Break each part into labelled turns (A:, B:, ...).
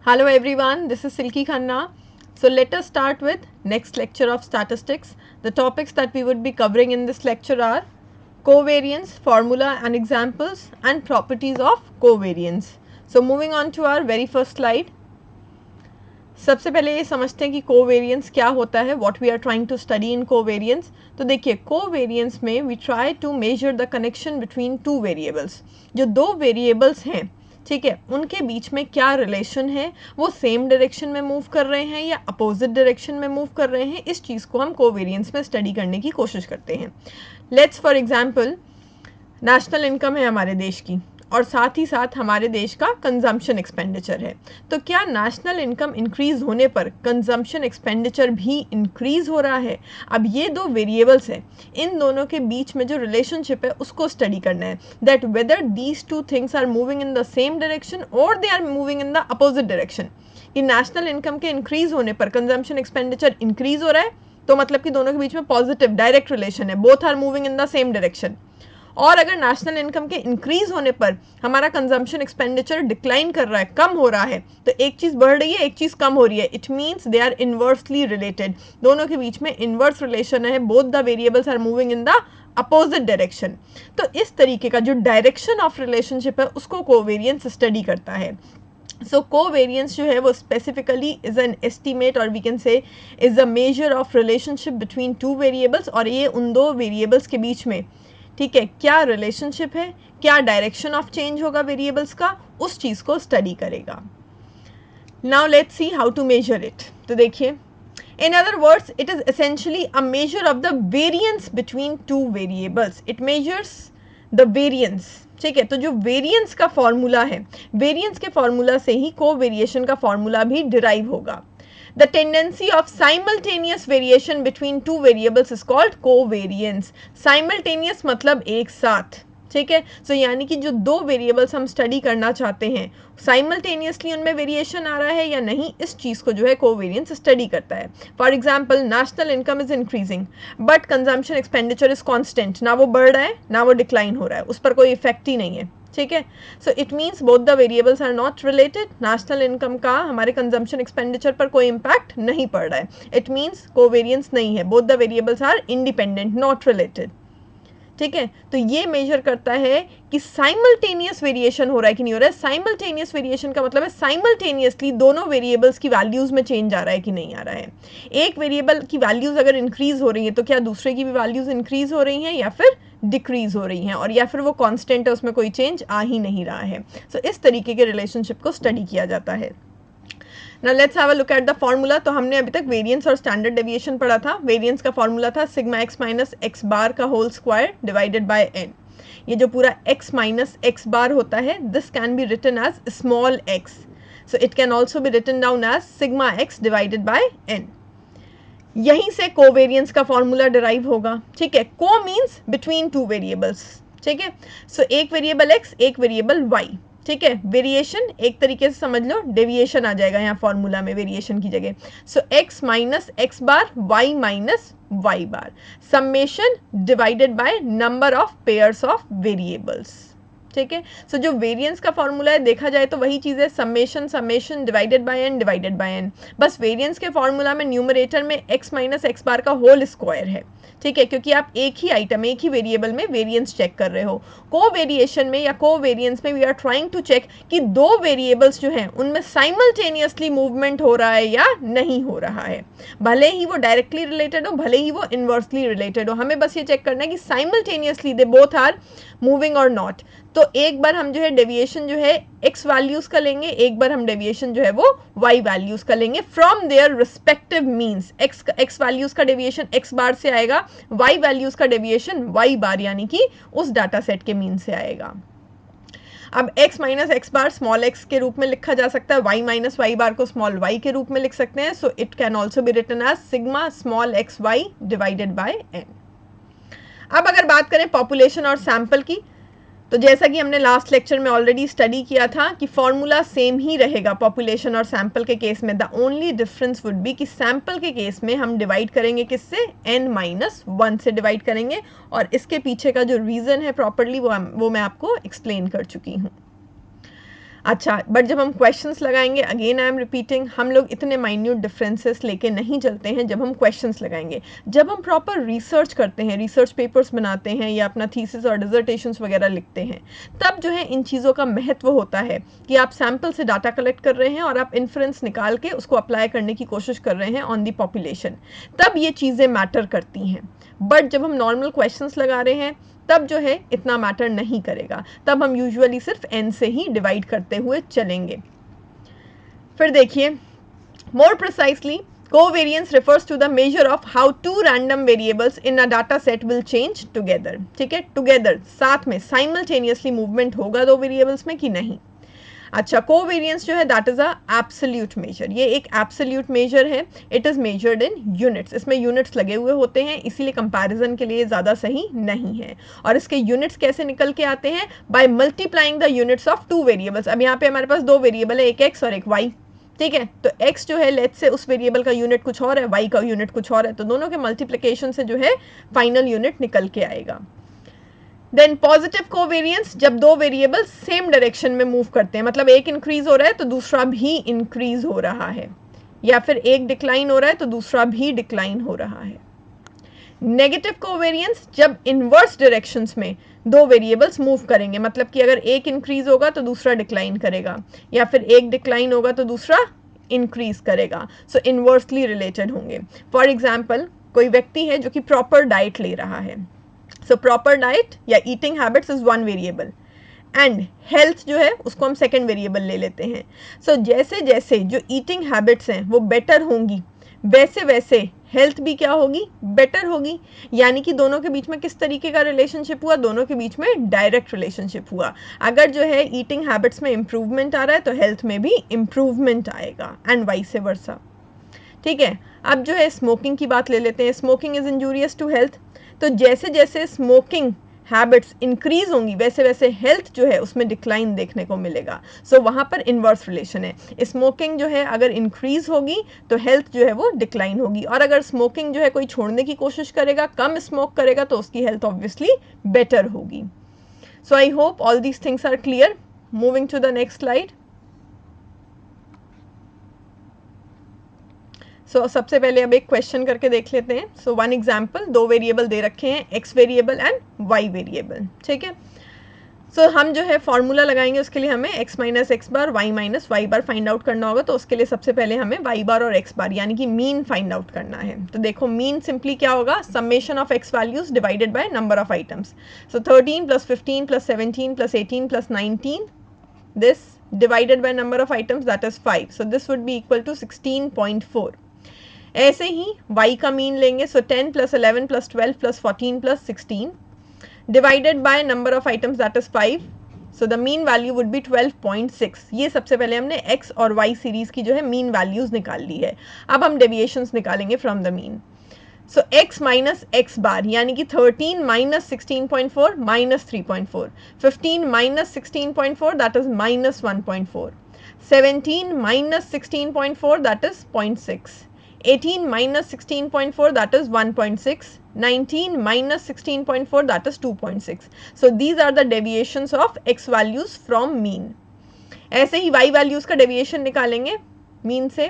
A: Hello everyone, this is Silky Khanna. So let us start with next lecture of statistics. The topics that we would be covering in this lecture are covariance, formula and examples, and properties of covariance. So moving on to our very first slide. सबसे पहले ये समझते हैं कि covariance क्या होता है, what we are trying to study in covariance. तो देखिए कोवेरियंस में we try to measure the connection between two variables. जो दो वेरिएबल्स हैं, ठीक है, उनके बीच में क्या रिलेशन है, वो सेम डायरेक्शन में मूव कर रहे हैं या अपोजिट डायरेक्शन में मूव कर रहे हैं, इस चीज़ को हम कोवेरियंस में स्टडी करने की कोशिश करते हैं. Let's for example national income है हमारे देश की और साथ ही साथ हमारे देश का कंजम्पशन एक्सपेंडिचर है. तो क्या नेशनल इनकम इंक्रीज होने पर कंजम्पशन एक्सपेंडिचर भी इंक्रीज हो रहा है? अब ये दो वेरिएबल्स हैं, इन दोनों के बीच में जो रिलेशनशिप है उसको स्टडी करना है, that whether these two things are moving in the same direction और they are moving in the opposite direction. कि नेशनल इनकम के इंक्रीज होने पर कंजम्पशन एक्सपेंडिचर इंक्रीज हो रहा है, तो मतलब कि दोनों के बीच में पॉजिटिव डायरेक्ट रिलेशन है, both are moving in the same direction. और अगर नेशनल इनकम के इंक्रीज होने पर हमारा कंजम्पशन एक्सपेंडिचर डिक्लाइन कर रहा है, कम हो रहा है, तो एक चीज़ बढ़ रही है, एक चीज़ कम हो रही है, it means they are inversely related. दोनों के बीच में इन्वर्स रिलेशन है, both the variables are moving in the opposite direction. तो इस तरीके का जो डायरेक्शन ऑफ रिलेशनशिप है उसको कोवेरियंस स्टडी करता है. सो कोवेरियंस जो है वो स्पेसिफिकली इज एन एस्टिमेट और we can say is a measure of relationship between two variables. और ये उन दो वेरिएबल्स के बीच में, ठीक है, क्या रिलेशनशिप है, क्या डायरेक्शन ऑफ चेंज होगा वेरिएबल्स का, उस चीज़ को स्टडी करेगा. Now let's see how to measure it. तो देखिए, in other words it is essentially a measure of the variance between two variables. It measures the variance. ठीक है, तो जो वेरिएंस का फॉर्मूला है, वेरिएंस के फॉर्मूला से ही कोवेरिएशन का फॉर्मूला भी डिराइव होगा. The tendency of simultaneous variation between two variables is called covariance. Simultaneous मतलब एक साथ, ठीक है. सो यानी कि जो दो वेरिएबल्स हम स्टडी करना चाहते हैं, साइमल्टेनियसली उनमें वेरिएशन आ रहा है या नहीं, इस चीज़ को जो है कोवेरियंस स्टडी करता है. For example national income is increasing but consumption expenditure is constant. ना वो बढ़ रहा है ना वो डिक्लाइन हो रहा है, उस पर कोई इफेक्ट ही नहीं है, ठीक है. So it means both the variables are not related. National income का हमारे कंजम्पशन एक्सपेंडिचर पर कोई इम्पैक्ट नहीं पड़ रहा है, इट मीन्स कोवेरियंस नहीं है. Both the variables are independent, not related, ठीक है. तो ये मेजर करता है कि साइमल्टेनियस वेरिएशन हो रहा है कि नहीं हो रहा है. साइमल्टेनियस वेरिएशन का मतलब है साइमल्टेनियसली दोनों वेरिएबल्स की वैल्यूज में चेंज आ रहा है कि नहीं आ रहा है. एक वेरिएबल की वैल्यूज अगर इंक्रीज हो रही है तो क्या दूसरे की भी वैल्यूज इंक्रीज हो रही हैं या फिर डिक्रीज हो रही हैं, और या फिर वो कांस्टेंट है, उसमें कोई चेंज आ ही नहीं रहा है. सो इस तरीके के रिलेशनशिप को स्टडी किया जाता है. Now let's have a look at the formula. तो हमने अभी तक वेरिएंस और स्टैंडर्ड डेविएशन पढ़ा था. वेरिएंस का फॉर्मूला था sigma x minus x bar का whole square divided by n. ये जो पूरा x माइनस एक्स बार होता है, this can be written as small x. So it can also be written down as sigma x divided by n. यहीं से covariance का formula derive होगा, ठीक है. को मीन्स बिटवीन टू वेरिएबल्स, ठीक है. सो एक वेरिएबल x, एक वेरिएबल y, ठीक है. वेरिएशन एक तरीके से समझ लो डेविएशन आ जाएगा यहाँ फॉर्मूला में वेरिएशन की जगह. So x minus x bar, y minus Y bar, summation divided by number of pairs of variables, ठीक है. सो जो वेरिएंस का फॉर्मूला है देखा जाए तो वही चीज़ है, summation summation divided by n divided by n. बस वेरिएंस के फॉर्मूला में न्यूमरेटर में x माइनस एक्स बार का होल स्क्वायर है, ठीक है, क्योंकि आप एक ही आइटम, एक ही वेरिएबल में वेरिएंस चेक कर रहे हो. को वेरिएशन में या को वेरिएंस में we are trying to check कि दो वेरिएबल्स जो हैं उनमें साइमल्टेनियसली मूवमेंट हो रहा है या नहीं हो रहा है. भले ही वो डायरेक्टली रिलेटेड हो, भले ही वो इन्वर्सली रिलेटेड हो, हमें बस ये चेक करना है कि simultaneously they both are moving or not. तो एक बार हम जो है डेविएशन जो है x वैल्यूज का लेंगे, एक बार हम डेविएशन जो है वो y वैल्यूज का लेंगे from their respective means. x values का डेविएशन x बार से आएगा, y वैल्यूज का डेविएशन y बार यानी कि उस डाटा सेट के मीन से आएगा. अब x माइनस एक्स बार स्मॉल x के रूप में लिखा जा सकता है, y माइनस वाई बार को स्मॉल y के रूप में लिख सकते हैं. So it can also be written as sigma small x y divided by n. अब अगर बात करें पॉपुलेशन और सैंपल की, तो जैसा कि हमने लास्ट लेक्चर में ऑलरेडी स्टडी किया था कि फॉर्मूला सेम ही रहेगा पॉपुलेशन और सैंपल के केस में. The only difference would be कि सैंपल के केस में हम डिवाइड करेंगे किससे, n-1 से डिवाइड करेंगे, और इसके पीछे का जो रीज़न है प्रॉपरली वो मैं आपको एक्सप्लेन कर चुकी हूँ. अच्छा, बट जब हम क्वेश्चंस लगाएंगे, अगेन आई एम रिपीटिंग, हम लोग इतने माइन्यूट डिफरेंसेस लेके नहीं चलते हैं जब हम क्वेश्चंस लगाएंगे। जब हम प्रॉपर रिसर्च करते हैं, रिसर्च पेपर्स बनाते हैं या अपना थीसिस और डिसर्टेशंस वगैरह लिखते हैं, तब जो है इन चीज़ों का महत्व होता है कि आप सैम्पल से डाटा कलेक्ट कर रहे हैं और आप इन्फ्रेंस निकाल के उसको अप्लाई करने की कोशिश कर रहे हैं ऑन दी पॉपुलेशन, तब ये चीज़ें मैटर करती हैं। बट जब हम नॉर्मल क्वेश्चंस लगा रहे हैं तब जो है इतना मैटर नहीं करेगा, तब हम यूजुअली सिर्फ n से ही डिवाइड करते हुए चलेंगे। फिर देखिए, मोर precisely, covariance refers to the measure of how two random variables in a data set will change together। ठीक है, टुगेदर, साथ में, साइमल्टेनियसली मूवमेंट होगा दो वेरिएबल्स में कि नहीं। अच्छा, कोवेरियंस जो है that is a absolute major, ये एक एब्सोल्यूट मेजर है, it is measured in units, इसमें यूनिट्स लगे हुए होते हैं, इसीलिए कंपैरिजन के लिए ज़्यादा सही नहीं है। और इसके यूनिट्स कैसे निकल के आते हैं? By multiplying the units of two variables. अब यहाँ पे हमारे पास दो वेरिएबल है, एक एक्स और एक वाई, ठीक है, तो x जो है लेट्स से उस वेरिएबल का यूनिट कुछ और है, y का यूनिट कुछ और है, तो दोनों के मल्टीप्लिकेशन से जो है फाइनल यूनिट निकल के आएगा। देन पॉजिटिव कोवेरियंस, जब दो वेरिएबल सेम डायरेक्शन में मूव करते हैं, मतलब एक इंक्रीज हो रहा है तो दूसरा भी इंक्रीज हो रहा है, या फिर एक डिक्लाइन हो रहा है तो दूसरा भी डिक्लाइन हो रहा है। नेगेटिव कोवेरियंस, जब इनवर्स डायरेक्शंस में दो वेरिएबल्स मूव करेंगे, मतलब कि अगर एक इंक्रीज होगा तो दूसरा डिक्लाइन करेगा, या फिर एक डिक्लाइन होगा तो दूसरा इंक्रीज करेगा, सो इनवर्सली रिलेटेड होंगे। फॉर एग्जाम्पल, कोई व्यक्ति है जो कि प्रॉपर डाइट ले रहा है, सो प्रॉपर डाइट या eating habits is one variable, and health जो है उसको हम सेकेंड वेरिएबल ले लेते हैं। सो जैसे जैसे जो ईटिंग हैबिट्स हैं वो बेटर होंगी, वैसे वैसे हेल्थ भी क्या होगी? बेटर होगी। यानी कि दोनों के बीच में किस तरीके का रिलेशनशिप हुआ? दोनों के बीच में डायरेक्ट रिलेशनशिप हुआ। अगर जो है ईटिंग हैबिट्स में इंप्रूवमेंट आ रहा है तो हेल्थ में भी इंप्रूवमेंट आएगा, एंड वाइस वर्सा। ठीक है, अब जो है स्मोकिंग की बात ले लेते हैं। Smoking is injurious to health, तो जैसे जैसे स्मोकिंग हैबिट्स इंक्रीज होंगी वैसे वैसे हेल्थ जो है उसमें डिक्लाइन देखने को मिलेगा। सो वहाँ पर इन्वर्स रिलेशन है। स्मोकिंग जो है अगर इंक्रीज होगी तो हेल्थ जो है वो डिक्लाइन होगी, और अगर स्मोकिंग जो है कोई छोड़ने की कोशिश करेगा, कम स्मोक करेगा, तो उसकी हेल्थ ऑब्वियसली बेटर होगी। So I hope all these things are clear. Moving to the next slide. सबसे पहले अब एक क्वेश्चन करके देख लेते हैं। सो वन एग्जाम्पल, दो वेरिएबल दे रखे हैं, X variable and Y variable. ठीक है, हम जो है फॉर्मूला लगाएंगे, उसके लिए हमें x minus x bar y minus Y बार फाइंड आउट करना होगा। तो उसके लिए सबसे पहले हमें y बार और x बार यानी कि मीन फाइंड आउट करना है। तो देखो, मीन सिंपली क्या होगा? Summation of x values divided by number of items. 13 plus 15 plus 17 plus 18 plus 19, this divided by number of items, that is 5, so this would be equal to 16.4। ऐसे ही y का mean लेंगे, 10 plus 11 plus 12 plus 14 plus 16 divided by number of items, that is 5, so the mean value would be 12.6। ये सबसे पहले हमने x और y series की जो है मीन वैल्यूज निकाल ली है। अब हम डेविएशंस निकालेंगे from the mean. So x minus x bar यानी कि 13 minus 16.4 minus 3.4, 15 minus 16.4 that is minus 1.4, 17 minus 16.4 that is 0.6, 18 minus 16.4 that is 1.6, 19 minus 16.4 that is 2.6. So these are the deviations of x values from mean. ऐसे ही y values का deviation निकालेंगे mean से.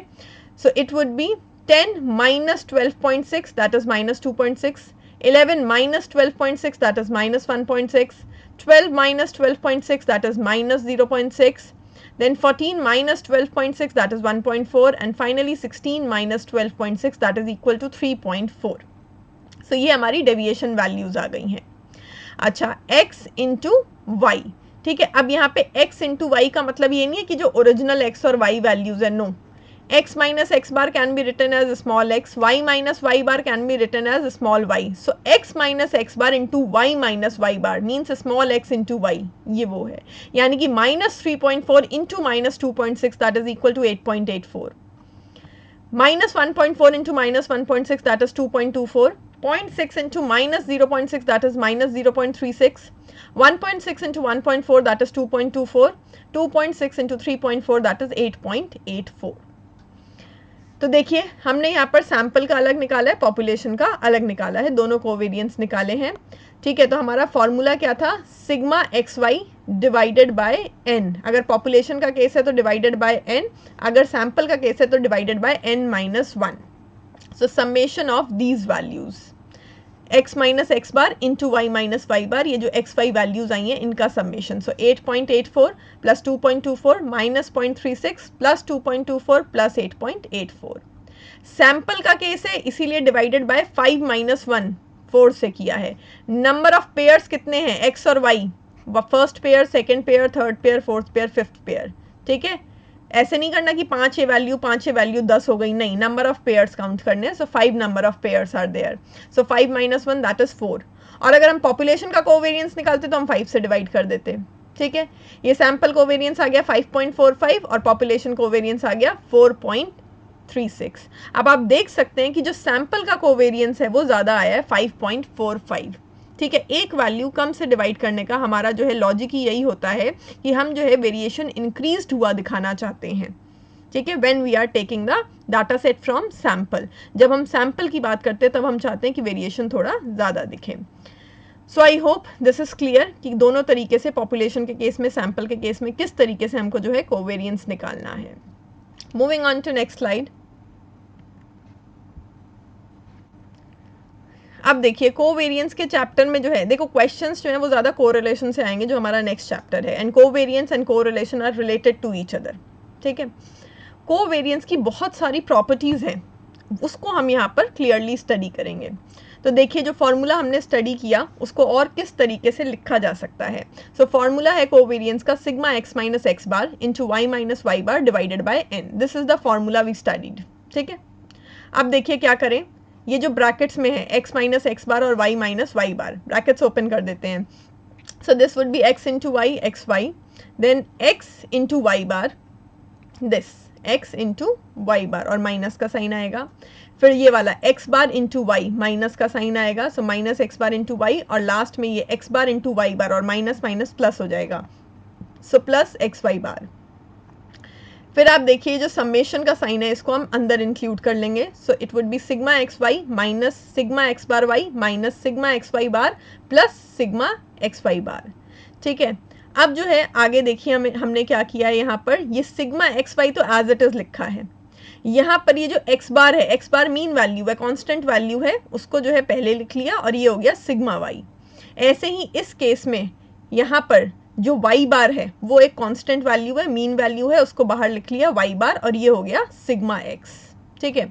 A: So it would be 10 minus 12.6 that is minus 2.6, 11 minus 12.6 that is minus 1.6, 12 minus 12.6 that is minus 0.6, then 14 minus 12.6 that is 1.4, and finally 16 minus 12.6 that is equal to 3.4. So ये हमारी deviation values आ गई हैं। अच्छा, x into Y, ठीक है। अब यहाँ पे x इंटू वाई का मतलब ये नहीं है कि जो ओरिजिनल x और y वैल्यूज है, no, x minus x bar can be written as small x, y minus y bar can be written as small y. So x minus x bar into y minus y bar means small x into y, ये वो है। यानी कि minus 3.4 into minus 2.6 that is equal to 8.84. Minus 1.4 into minus 1.6 that is 2.24. 0.6 into minus 0.6 that is minus 0.36. 1.6 into 1.4 that is 2.24. 2.6 into 3.4 that is 8.84. तो देखिए, हमने यहाँ पर सैंपल का अलग निकाला है, पॉपुलेशन का अलग निकाला है, दोनों कोवेरियंस निकाले हैं। ठीक है, तो हमारा फॉर्मूला क्या था, sigma x y divided by n. अगर पॉपुलेशन का केस है तो डिवाइडेड बाय एन, अगर सैंपल का केस है तो divided by n minus 1। So summation of these values x minus x bar into Y minus Y bar, ये जो एक्स वाई वैल्यूज आई हैं इनका summation. So 8.84 plus 2.24 minus 0.36 plus 2.24 plus 8.84। Sample का केस है इसीलिए डिवाइडेड बाय 5 माइनस 1 4 से किया है। नंबर ऑफ पेयर्स कितने हैं, एक्स और y, first pair, second pair, third pair, fourth pair, fifth pair. ठीक है, ऐसे नहीं करना कि 5 ये वैल्यू 10 हो गई, नहीं, नंबर ऑफ पेयर्स काउंट करने। So 5 number of pairs are there. So 5 minus 1 that is 4। और अगर हम पॉपुलेशन का कोवेरियंस निकालते तो हम 5 से डिवाइड कर देते। ठीक है, ये सैंपल कोवेरियंस आ गया 5.45 और पॉपुलेशन कोवेरियंस आ गया 4.36। अब आप देख सकते हैं कि जो सैंपल का कोवेरियंस है वो ज़्यादा आया है 5.45। ठीक है, एक वैल्यू कम से डिवाइड करने का हमारा जो है लॉजिक ही यही होता है कि हम जो है वेरिएशन इंक्रीज्ड हुआ दिखाना चाहते हैं। ठीक है, when we are taking the data set from sample, जब हम सैंपल की बात करते हैं तब हम चाहते हैं कि वेरिएशन थोड़ा ज़्यादा दिखे। So I hope this is clear कि दोनों तरीके से, पॉपुलेशन के केस में, सैंपल के केस में, किस तरीके से हमको जो है कोवेरियंस निकालना है। Moving on to next slide. अब देखिए कोवेरियंस के चैप्टर में जो है, देखो क्वेश्चंस जो है वो ज़्यादा कोरिलेशन से आएंगे, जो हमारा नेक्स्ट चैप्टर है, and covariance and correlation are related to each other. ठीक है, कोवेरियंस की बहुत सारी प्रॉपर्टीज़ हैं, उसको हम यहाँ पर क्लियरली स्टडी करेंगे। तो देखिए जो फॉर्मूला हमने स्टडी किया उसको और किस तरीके से लिखा जा सकता है। सो फॉर्मूला है कोवेरियंस का sigma x minus x bar into Y minus Y bar divided by n. This is the formula we studied. ठीक है, अब देखिए क्या करें, ये जो ब्रैकेट्स में है x माइनस एक्स बार और y minus Y bar, brackets open कर देते हैं। So this would be x into y x Y, then x into y bar, this x into y bar और माइनस का sign आएगा। फिर ये वाला x bar into Y, minus का साइन आएगा, so minus x bar into Y, और last में ये x bar into y bar और माइनस माइनस प्लस हो जाएगा, सो प्लस एक्स वाई बार। फिर आप देखिए जो समेशन का साइन है इसको हम अंदर इंक्लूड कर लेंगे। So it would be sigma x y minus sigma x bar y minus sigma x y bar plus sigma x y bar. ठीक है, अब जो है आगे देखिए हमने क्या किया है, यहाँ पर ये सिग्मा एक्स वाई तो एज इट इज लिखा है, यहाँ पर ये जो एक्स बार है, एक्स बार मीन वैल्यू है, कॉन्स्टेंट वैल्यू है, उसको जो है पहले लिख लिया और ये हो गया सिग्मा वाई। ऐसे ही इस केस में यहाँ पर जो y बार है वो एक कांस्टेंट वैल्यू है, मीन वैल्यू है, उसको बाहर लिख लिया y बार और ये हो गया सिग्मा x। ठीक है,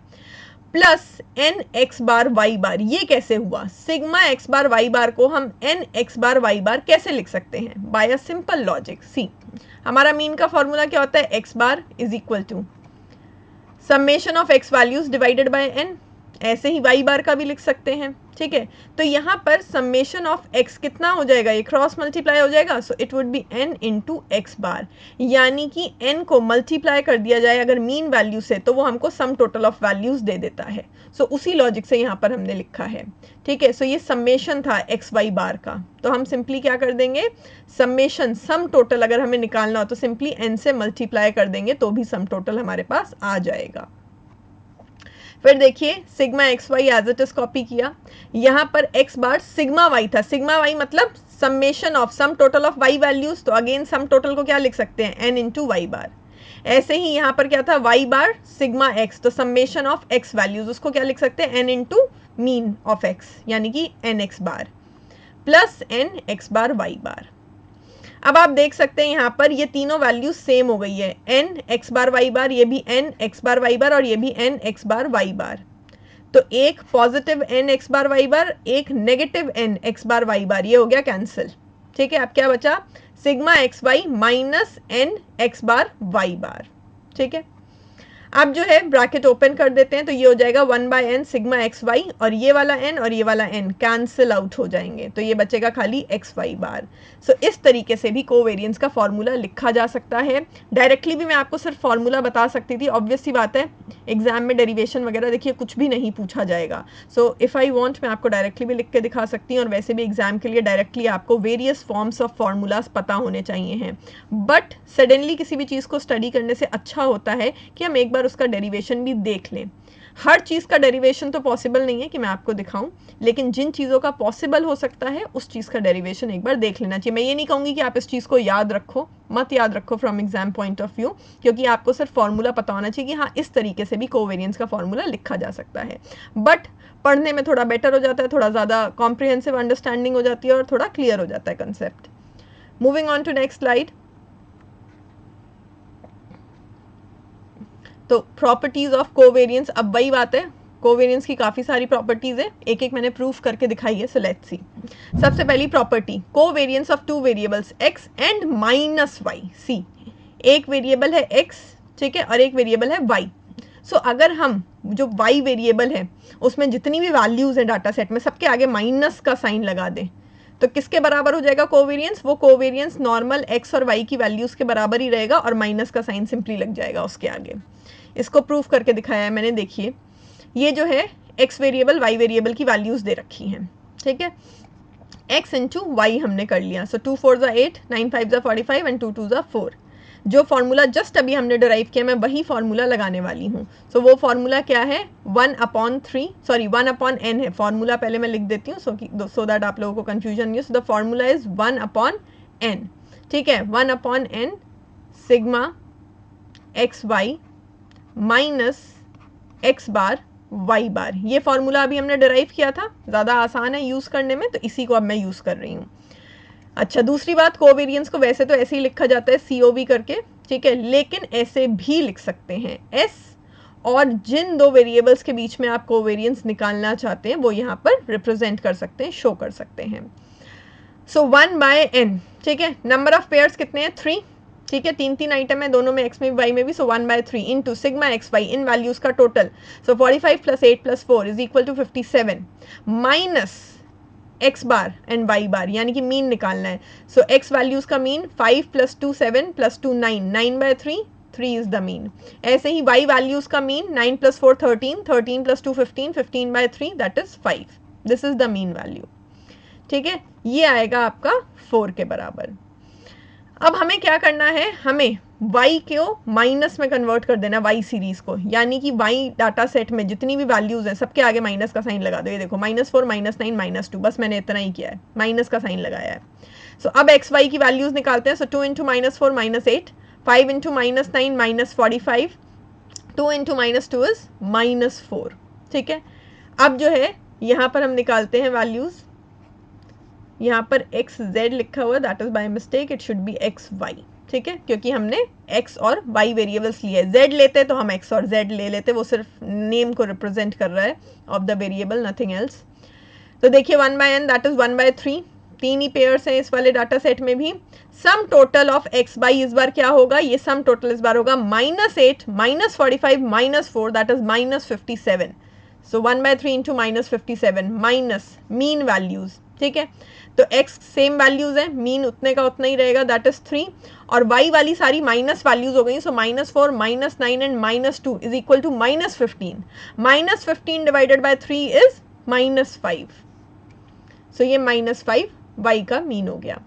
A: plus n x bar y bar. ये कैसे हुआ, sigma x bar y bar को हम n x bar y bar कैसे लिख सकते हैं, by a simple logic. See, हमारा मीन का फॉर्मूला क्या होता है, x bar is equal to summation of x values divided by n, ऐसे ही वाई बार का भी लिख सकते हैं। ठीक है, तो यहाँ पर समेशन ऑफ एक्स कितना हो जाएगा, ये क्रॉस मल्टीप्लाई हो जाएगा, so it would be n into x bar, यानी कि एन को मल्टीप्लाई कर दिया जाए अगर मीन वैल्यू से तो वो हमको सम टोटल ऑफ वैल्यूज दे देता है। सो उसी लॉजिक से यहाँ पर हमने लिखा है। ठीक है, सो ये समेशन था एक्स वाई बार का, तो हम सिंपली क्या कर देंगे, समेशन सम टोटल अगर हमें निकालना हो तो सिंपली एन से मल्टीप्लाई कर देंगे तो भी सम टोटल हमारे पास आ जाएगा। फिर देखिए sigma x y as it is copy किया, यहाँ पर एक्स बार सिग्मा वाई था, सिग्मा वाई मतलब summation of sum total of y values, तो अगेन सम टोटल को क्या लिख सकते हैं, एन इंटू वाई बार। ऐसे ही यहाँ पर क्या था, वाई बार सिग्मा एक्स, तो समेशन ऑफ एक्स वैल्यूज उसको क्या लिख सकते हैं, n into mean of x, यानी कि n x bar plus n x bar y bar. अब आप देख सकते हैं यहाँ पर ये तीनों वैल्यूज सेम हो गई है, n x bar y bar, ये भी n x bar y bar और ये भी n x bar y bar. तो एक positive n x bar y bar, एक negative n x bar y bar, ये हो गया कैंसिल। ठीक है, अब क्या बचा, sigma x y minus n x bar y bar. ठीक है, अब जो है ब्रैकेट ओपन कर देते हैं तो ये हो जाएगा 1 by n sigma x y, और ये वाला एन और ये वाला एन कैंसिल आउट हो जाएंगे, तो ये बचेगा खाली एक्स वाई बार। सो इस तरीके से भी कोवेरियंस का फॉर्मूला लिखा जा सकता है। डायरेक्टली भी मैं आपको सिर्फ फॉर्मूला बता सकती थी, ऑब्वियस सी बात है एग्जाम में डेरिवेशन वगैरह देखिए कुछ भी नहीं पूछा जाएगा। सो इफ़ आई वॉन्ट मैं आपको डायरेक्टली भी लिख के दिखा सकती हूँ, और वैसे भी एग्जाम के लिए डायरेक्टली आपको वेरियस फॉर्म्स ऑफ फार्मूलाज पता होने चाहिए हैं। बट सडनली किसी भी चीज़ को स्टडी करने से अच्छा होता है कि हम एक बार उसका डेरिवेशन भी देख लें। हर चीज़ का डेरिवेशन तो पॉसिबल नहीं है कि मैं आपको दिखाऊं, लेकिन जिन चीज़ों का पॉसिबल हो सकता है उस चीज़ का डेरिवेशन एक बार देख लेना चाहिए। मैं ये नहीं कहूँगी कि आप इस चीज़ को याद रखो, मत याद रखो from exam point of view, क्योंकि आपको सिर्फ फॉर्मूला पता होना चाहिए कि हाँ इस तरीके से भी कोवेरियंस का फॉर्मूला लिखा जा सकता है। बट पढ़ने में थोड़ा बेटर हो जाता है, थोड़ा ज़्यादा कॉम्प्रिहेंसिव अंडरस्टैंडिंग हो जाती है और थोड़ा क्लियर हो जाता है concept. Moving on to next slide. तो प्रॉपर्टीज ऑफ कोवेरियंस, अब वही बात है, कोवेरियंस की काफ़ी सारी प्रॉपर्टीज है, एक एक मैंने प्रूफ करके दिखाई है। So let's see. सबसे पहली property, covariance of two variables x and minus y. See, एक वेरिएबल है x, ठीक है, और एक वेरिएबल है y। सो अगर हम जो y वेरिएबल है उसमें जितनी भी वैल्यूज है डाटा सेट में, सबके आगे माइनस का साइन लगा दें, तो किसके बराबर हो जाएगा कोवेरियंस? वो कोवेरियंस नॉर्मल x और y की वैल्यूज के बराबर ही रहेगा और माइनस का साइन सिंपली लग जाएगा उसके आगे। इसको प्रूफ करके दिखाया है मैंने। देखिए, ये जो है x वेरिएबल y वेरिएबल की वैल्यूज दे रखी हैं, ठीक है, x इंटू वाई हमने कर लिया। सो 2 4 8, 9 5 45 एंड 2 2 4। जो फॉर्मूला जस्ट अभी हमने डिराइव किया, मैं वही फॉर्मूला लगाने वाली हूँ। सो वो फॉर्मूला क्या है? 1/n है फॉर्मूला। पहले मैं लिख देती हूँ सो दैट आप लोगों को कंफ्यूजन नहीं हो। So the formula is 1/n, ठीक है, 1/n sigma x y minus x bar y bar. ये फॉर्मूला अभी हमने डिराइव किया था, ज़्यादा आसान है यूज़ करने में, तो इसी को अब मैं यूज़ कर रही हूँ। अच्छा, दूसरी बात, कोवेरियंस को वैसे तो ऐसे ही लिखा जाता है COV करके, ठीक है, लेकिन ऐसे भी लिख सकते हैं S, और जिन दो वेरिएबल्स के बीच में आप कोवेरियंस निकालना चाहते हैं वो यहाँ पर रिप्रेजेंट कर सकते हैं, शो कर सकते हैं। सो 1/n, ठीक है, नंबर ऑफ पेयर्स कितने हैं? 3, ठीक है, 3 आइटम है दोनों में, x में भी y में भी। So 1/3 into sigma x y, इन वैल्यूज का total. So 45 + 8 + 4 is equal to 57 minus x bar and y bar, यानी कि मीन निकालना है। सो x वैल्यूज का मीन 5 + 2 7 + 2 9, 9/3, 3 इज द मीन। ऐसे ही y वैल्यूज का mean 9 + 4 13, 13 + 2 15, 15/3 that is 5। This is the mean value, ठीक है, ये आएगा आपका 4 के बराबर। अब हमें क्या करना है? हमें y को माइनस में कन्वर्ट कर देना, y सीरीज को, यानी कि y डाटा सेट में जितनी भी वैल्यूज हैं सबके आगे माइनस का साइन लगा दो। ये देखो, -4 -9 -2, बस मैंने इतना ही किया है, माइनस का साइन लगाया है। सो अब एक्स वाई की वैल्यूज निकालते हैं। सो 2 × -4 -8, 5 × -9 -45, 2 × -2 इज -4, ठीक है। अब जो है यहाँ पर हम निकालते हैं वैल्यूज। यहाँ पर एक्स जेड लिखा हुआ है, that is by mistake, it should be x y, ठीक है, क्योंकि हमने x और y वेरिएबल्स लिए। z लेते तो हम x और z ले लेते, वो सिर्फ नेम को रिप्रेजेंट कर रहा है of the variable, nothing else. तो देखिए 1/n that is 1/3, 3 he pairs हैं इस वाले डाटा सेट में भी। सम टोटल ऑफ x by इस बार क्या होगा? ये सम टोटल इस बार होगा -8 -45 -4 that is -57। So 1/3 into -57 minus mean values, ठीक है, तो x सेम वैल्यूज है, मीन उतने का उतना ही रहेगा, दैट इज 3, और y वाली सारी माइनस वैल्यूज हो गई। So -4 -9 and -2 is equal to -15। -15 divided by 3 is -5। So ये -5 y का मीन हो गया।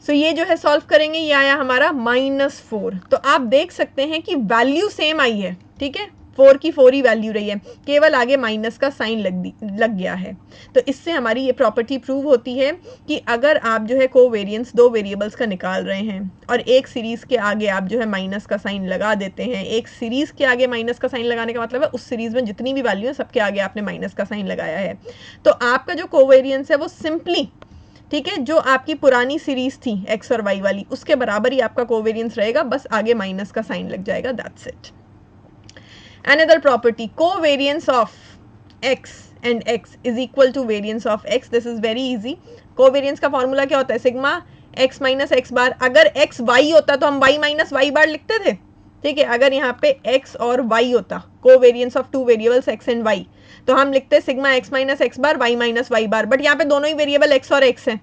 A: सो ये जो है सॉल्व करेंगे, ये आया हमारा -4। तो आप देख सकते हैं कि वैल्यू सेम आई है, ठीक है, 4 की 4 ही वैल्यू रही है, केवल आगे माइनस का साइन लग गया है। तो इससे हमारी ये प्रॉपर्टी प्रूव होती है कि अगर आप जो है कोवेरियंस दो वेरिएबल्स का निकाल रहे हैं और एक सीरीज के आगे आप जो है माइनस का साइन लगा देते हैं, एक सीरीज के आगे माइनस का साइन लगाने का मतलब है उस सीरीज में जितनी भी वैल्यू है सबके आगे आपने माइनस का साइन लगाया है, तो आपका जो कोवेरियंस है वो सिंपली, ठीक है, जो आपकी पुरानी सीरीज थी एक्स और वाई वाली, उसके बराबर ही आपका कोवेरियंस रहेगा, बस आगे माइनस का साइन लग जाएगा, that's it. Another property, covariance of x and x is equal to variance of x. This is very easy. Covariance का फॉर्मूला क्या होता है? सिग्मा x माइनस एक्स बार। अगर x y होता तो हम y माइनस वाई बार लिखते थे, ठीक है। अगर यहाँ पे x और y होता, covariance of two variables x and y, तो हम लिखते sigma x minus x bar y minus Y bar. But यहाँ पे दोनों ही वेरिएबल x और x हैं,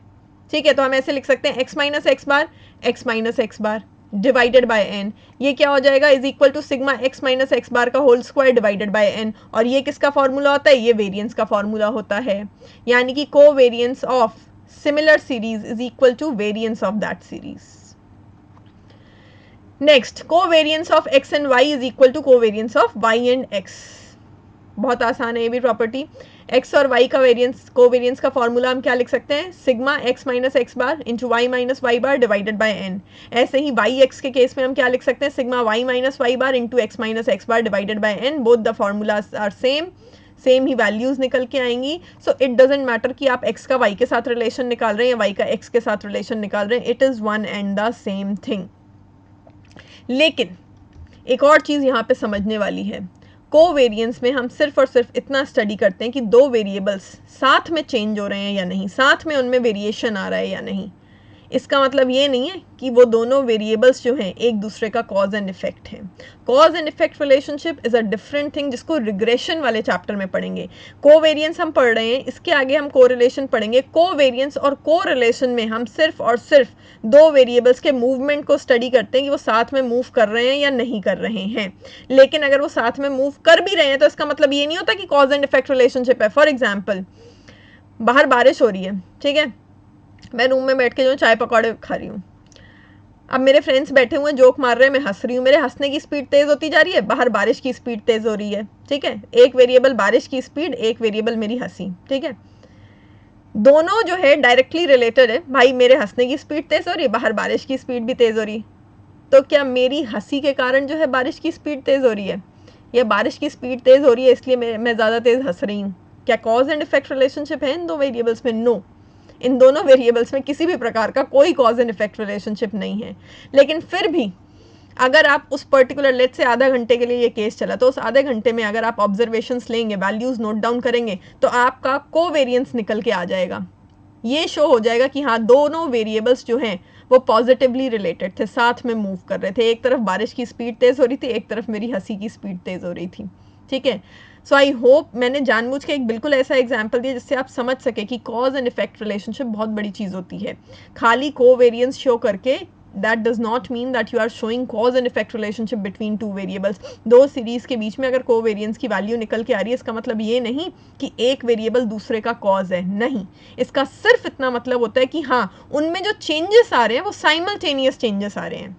A: ठीक है, तो हम ऐसे लिख सकते हैं x minus x bar x minus x bar divided by n। ये क्या हो जाएगा? Is equal to sigma x minus x bar का whole square divided by n। और ये किसका फॉर्मूला होता है? ये वेरिएंस का फॉर्मूला होता है, यानी कि covariance of similar series is equal to variance of that series. Next, covariance of x and y is equal to covariance of y and x। बहुत आसान है ये भी प्रॉपर्टी। x और y का वेरिएंस कोवेरिएंस का फॉर्मूला हम क्या लिख सकते हैं, sigma x minus x bar into Y minus Y bar divided by n। ऐसे ही y x के केस में हम क्या लिख सकते हैं, sigma y minus Y bar into x minus x bar divided by n। Both the formulas are same ही वैल्यूज निकल के आएंगी। सो इट डजेंट मैटर कि आप x का y के साथ रिलेशन निकाल रहे हैं या y का x के साथ रिलेशन निकाल रहे हैं, it is one and the same thing. लेकिन एक और चीज़ यहाँ पे समझने वाली है, कोवेरिएंस में हम सिर्फ और सिर्फ इतना स्टडी करते हैं कि दो वेरिएबल्स साथ में चेंज हो रहे हैं या नहीं, साथ में उनमें वेरिएशन आ रहा है या नहीं। इसका मतलब ये नहीं है कि वो दोनों वेरिएबल्स जो हैं एक दूसरे का कॉज एंड इफेक्ट है। Cause and effect relationship is a different thing, जिसको रिग्रेशन वाले चैप्टर में पढ़ेंगे। कोवेरिएंस हम पढ़ रहे हैं, इसके आगे हम कोरिलेशन पढ़ेंगे। कोवेरिएंस और कोरिलेशन में हम सिर्फ और सिर्फ दो वेरिएबल्स के मूवमेंट को स्टडी करते हैं कि वो साथ में मूव कर रहे हैं या नहीं कर रहे हैं। लेकिन अगर वो साथ में मूव कर भी रहे हैं तो इसका मतलब ये नहीं होता कि कॉज एंड इफेक्ट रिलेशनशिप है। फॉर एग्जाम्पल, बाहर बारिश हो रही है, ठीक है, मैं रूम में बैठ के जो चाय पकौड़े खा रही हूँ, अब मेरे फ्रेंड्स बैठे हुए जोक मार रहे हैं, मैं हंस रही हूँ, मेरे हंसने की स्पीड तेज़ होती जा रही है, बाहर बारिश की स्पीड तेज़ हो रही है, ठीक है। एक वेरिएबल बारिश की स्पीड, एक वेरिएबल मेरी हंसी, ठीक है। दोनों जो है डायरेक्टली रिलेटेड है। भाई मेरे हंसने की स्पीड तेज़ हो रही है, बाहर बारिश की स्पीड भी तेज़ हो रही है, तो क्या मेरी हंसी के कारण जो है बारिश की स्पीड तेज़ हो रही है, या बारिश की स्पीड तेज़ हो रही है इसलिए मैं ज़्यादा तेज़ हंस रही हूँ? क्या कॉज एंड इफेक्ट रिलेशनशिप है इन दो वेरिएबल्स में? नो, इन दोनों वेरिएबल्स में किसी भी प्रकार का कोई कॉज एंड इफेक्ट रिलेशनशिप नहीं है। लेकिन फिर भी अगर आप उस पर्टिकुलर लेट से आधा घंटे के लिए ये केस चला, तो उस आधे घंटे में अगर आप ऑब्जर्वेशंस लेंगे, वैल्यूज नोट डाउन करेंगे, तो आपका कोवेरिएंस निकल के आ जाएगा। ये शो हो जाएगा कि हाँ, दोनों वेरिएबल्स जो हैं वो पॉजिटिवली रिलेटेड थे, साथ में मूव कर रहे थे। एक तरफ बारिश की स्पीड तेज़ हो रही थी, एक तरफ मेरी हंसी की स्पीड तेज़ हो रही थी, ठीक है। सो आई होप मैंने जानबूझ के एक बिल्कुल ऐसा एग्जाम्पल दिया जिससे आप समझ सके कि कॉज एंड इफेक्ट रिलेशनशिप बहुत बड़ी चीज़ होती है। खाली कोवेरिएंस शो करके that does not mean that you are showing cause and effect relationship between two variables। दो सीरीज के बीच में अगर कोवेरिएंस की वैल्यू निकल के आ रही है, इसका मतलब ये नहीं कि एक वेरिएबल दूसरे का कॉज है, नहीं। इसका सिर्फ इतना मतलब होता है कि हाँ, उनमें जो चेंजेस आ रहे हैं वो साइमल्टेनियस चेंजेस आ रहे हैं।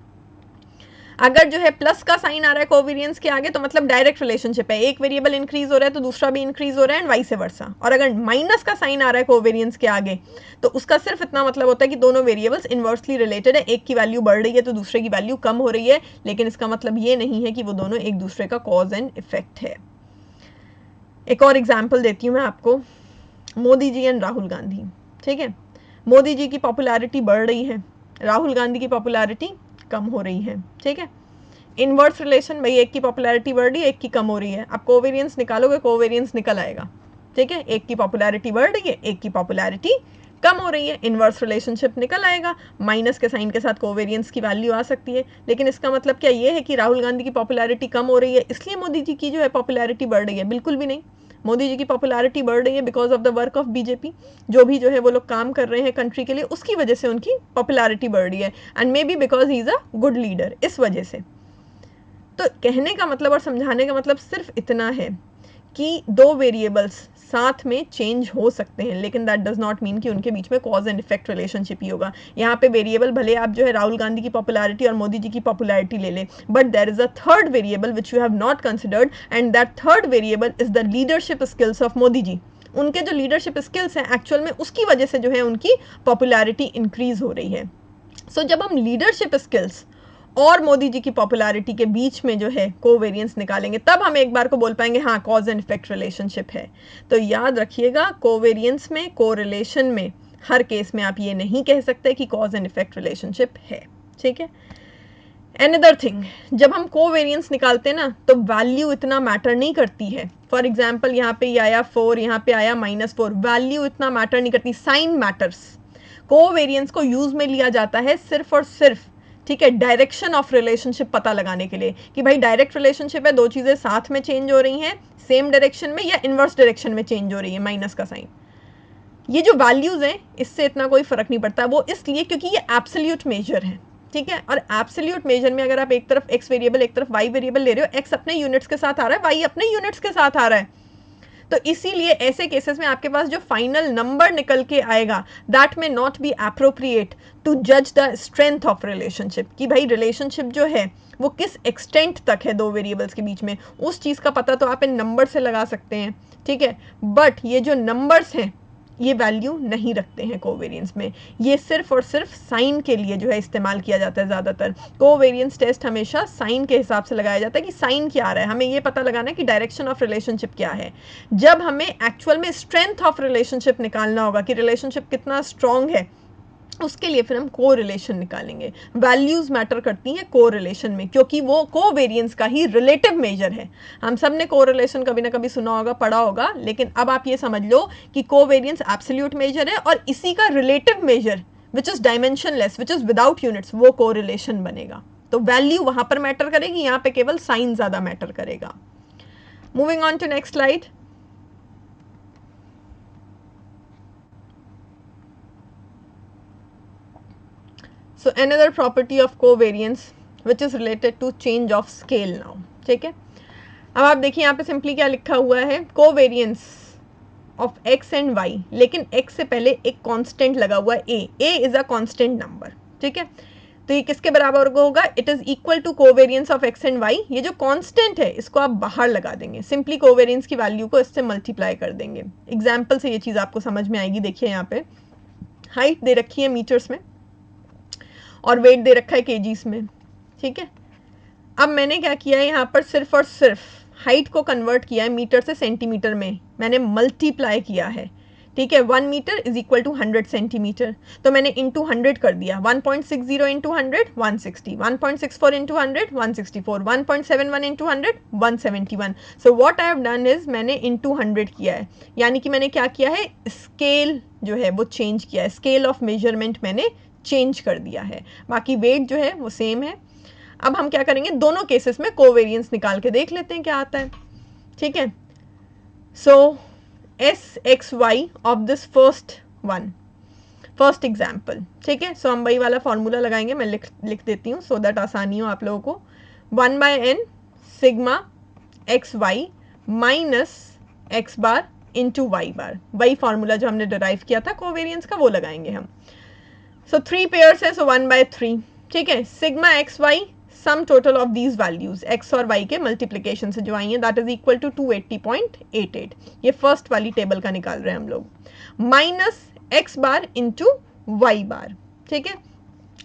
A: अगर जो है प्लस का साइन आ रहा है कोवेरिएंस के आगे, तो मतलब डायरेक्ट रिलेशनशिप है, एक वेरिएबल इंक्रीज हो रहा है तो दूसरा भी इंक्रीज हो रहा है, एंड वाइस वर्सा। और अगर माइनस का साइन आ रहा है कोवेरिएंस के आगे, तो उसका सिर्फ इतना मतलब होता है कि दोनों वेरिएबल्स इनवर्सली रिलेटेड है, एक की वैल्यू बढ़ रही है तो दूसरे की वैल्यू कम हो रही है, लेकिन इसका मतलब ये नहीं है कि वो दोनों एक दूसरे का कॉज एंड इफेक्ट है। एक और एग्जाम्पल देती हूँ मैं आपको, मोदी जी एंड राहुल गांधी, ठीक है। मोदी जी की पॉपुलैरिटी बढ़ रही है, राहुल गांधी की पॉपुलैरिटी कम हो रही है, ठीक है। इनवर्स रिलेशन, भाई एक की पॉपुलैरिटी बढ़ रही है, एक की कम हो रही है। अब कोवेरिएंस निकालोगे, कोवेरिएंस निकल आएगा, ठीक है। एक की पॉपुलैरिटी बढ़ रही है, एक की पॉपुलैरिटी कम हो रही है, इनवर्स रिलेशनशिप निकल आएगा। माइनस के साइन के साथ कोवेरिएंस की वैल्यू आ सकती है, लेकिन इसका मतलब क्या ये है कि राहुल गांधी की पॉपुलैरिटी कम हो रही है इसलिए मोदी जी की जो है पॉपुलैरिटी बढ़ रही है? बिल्कुल भी नहीं। मोदी जी की पॉपुलैरिटी बढ़ रही है because of the work of BJP. जो भी जो है वो लोग काम कर रहे हैं कंट्री के लिए, उसकी वजह से उनकी पॉपुलैरिटी बढ़ रही है, and may be because he is a good leader, इस वजह से। तो कहने का मतलब और समझाने का मतलब सिर्फ इतना है कि दो वेरिएबल्स साथ में चेंज हो सकते हैं, लेकिन दैट डज नॉट मीन कि उनके बीच में कॉज एंड इफेक्ट रिलेशनशिप ही होगा। यहाँ पे वेरिएबल भले आप जो है राहुल गांधी की पॉपुलैरिटी और मोदी जी की पॉपुलैरिटी ले लें, but there is a third variable which you have not considered, and that third variable is the leadership skills of Modi ji. उनके जो लीडरशिप स्किल्स हैं एक्चुअल में, उसकी वजह से जो है उनकी पॉपुलैरिटी इंक्रीज हो रही है। सो जब हम लीडरशिप स्किल्स और मोदी जी की पॉपुलैरिटी के बीच में जो है कोवेरिएंस निकालेंगे, तब हम एक बार को बोल पाएंगे हाँ, कॉज एंड इफेक्ट रिलेशनशिप है। तो याद रखिएगा, कोवेरिएंस में, कोरिलेशन में, हर केस में आप ये नहीं कह सकते कि कॉज एंड इफेक्ट रिलेशनशिप है, ठीक है। अनदर थिंग, जब हम कोवेरिएंस निकालते हैं ना, तो वैल्यू इतना मैटर नहीं करती है। फॉर एग्जाम्पल, यहाँ पे आया 4, यहाँ पे आया -4, वैल्यू इतना मैटर नहीं करती, साइन मैटर्स। कोवेरिएंस को यूज में लिया जाता है सिर्फ और सिर्फ, ठीक है, डायरेक्शन ऑफ रिलेशनशिप पता लगाने के लिए, कि भाई डायरेक्ट रिलेशनशिप है, दो चीजें साथ में चेंज हो रही हैं सेम डायरेक्शन में, या इनवर्स डायरेक्शन में चेंज हो रही है, माइनस का साइन। ये जो वैल्यूज हैं इससे इतना कोई फर्क नहीं पड़ता, वो इसलिए क्योंकि ये एब्सोल्यूट मेजर है, ठीक है। और एब्सोल्यूट मेजर में अगर आप एक तरफ x वेरिएबल एक तरफ y वेरिएबल ले रहे हो, x अपने यूनिट्स के साथ आ रहा है, y अपने यूनिट्स के साथ आ रहा है, तो इसीलिए ऐसे केसेस में आपके पास जो फाइनल नंबर निकल के आएगा, दैट में नॉट बी अप्रोप्रिएट टू जज द स्ट्रेंथ ऑफ रिलेशनशिप, कि भाई रिलेशनशिप जो है वो किस एक्सटेंट तक है दो वेरिएबल्स के बीच में, उस चीज़ का पता तो आप इन नंबर से लगा सकते हैं, ठीक है। बट ये जो नंबर्स हैं ये वैल्यू नहीं रखते हैं कोवेरियंस में, ये सिर्फ और सिर्फ साइन के लिए जो है इस्तेमाल किया जाता है ज़्यादातर। कोवेरियंस टेस्ट हमेशा साइन के हिसाब से लगाया जाता है कि साइन क्या आ रहा है, हमें ये पता लगाना है कि डायरेक्शन ऑफ रिलेशनशिप क्या है। जब हमें एक्चुअल में स्ट्रेंथ ऑफ रिलेशनशिप निकालना होगा कि रिलेशनशिप कितना स्ट्रॉन्ग है, उसके लिए फिर हम को रिलेशन निकालेंगे। वैल्यूज मैटर करती हैं को रिलेशन में, क्योंकि वो कोवेरियंस का ही रिलेटिव मेजर है। हम सब ने को रिलेशन कभी ना कभी सुना होगा, पढ़ा होगा, लेकिन अब आप ये समझ लो कि कोवेरियंस एब्सोल्यूट मेजर है और इसी का relative major which is dimensionless, which is without units, वो को रिलेशन बनेगा। तो वैल्यू वहां पर मैटर करेगी, यहाँ पे केवल साइन ज्यादा मैटर करेगा। Moving on to next slide. So another property of covariance which is related to change of scale now, ठीक है। अब आप देखिए यहाँ पे सिंपली क्या लिखा हुआ है, covariance of x and y, लेकिन x से पहले एक कांस्टेंट लगा हुआ है a is a constant number, ठीक है। तो ये किसके बराबर होगा, it is equal to covariance of x and y। ये जो कांस्टेंट है इसको आप बाहर लगा देंगे, सिंपली कोवेरियंस की वैल्यू को इससे मल्टीप्लाई कर देंगे। एग्जाम्पल से ये चीज़ आपको समझ में आएगी। देखिए यहाँ पे हाइट दे रखी है मीटर्स में और वेट दे रखा है केजीस में, ठीक है। अब मैंने क्या किया है, यहाँ पर सिर्फ और सिर्फ हाइट को कन्वर्ट किया है मीटर से सेंटीमीटर में, मैंने मल्टीप्लाई किया है, ठीक है। 1 metre is equal to 100 centimetre, तो मैंने इंटू 100 कर दिया। 1.60 into 100 160, 1.64 into 100 164, 1.71 into 100 171। So what I have done is मैंने इंटू 100 किया है, यानी कि मैंने क्या किया है, स्केल जो है वो चेंज किया है, स्केल ऑफ मेजरमेंट मैंने चेंज कर दिया है। बाकी वेट जो है वो सेम है। अब हम क्या करेंगे, दोनों केसेस में कोवेरियंस निकाल के देख लेते हैं क्या आता है, ठीक है। So S x y of this first example, ठीक है। सो हम वही वाला फॉर्मूला लगाएंगे, मैं लिख देती हूँ सो दैट आसानी हो आप लोगों को। 1/n sigma x y minus x bar into y bar, वही फॉर्मूला जो हमने डिराइव किया था कोवेरियंस का वो लगाएंगे हम। सो 3 पेयर्स है, सो 1/3, ठीक है। Sigma x y sum total of these values x और वाई के मल्टीप्लीकेशन से जो आई है दैट इज इक्वल टू 280.88, ये फर्स्ट वाली टेबल का निकाल रहे हैं हम लोग, minus x bar into y bar, ठीक है।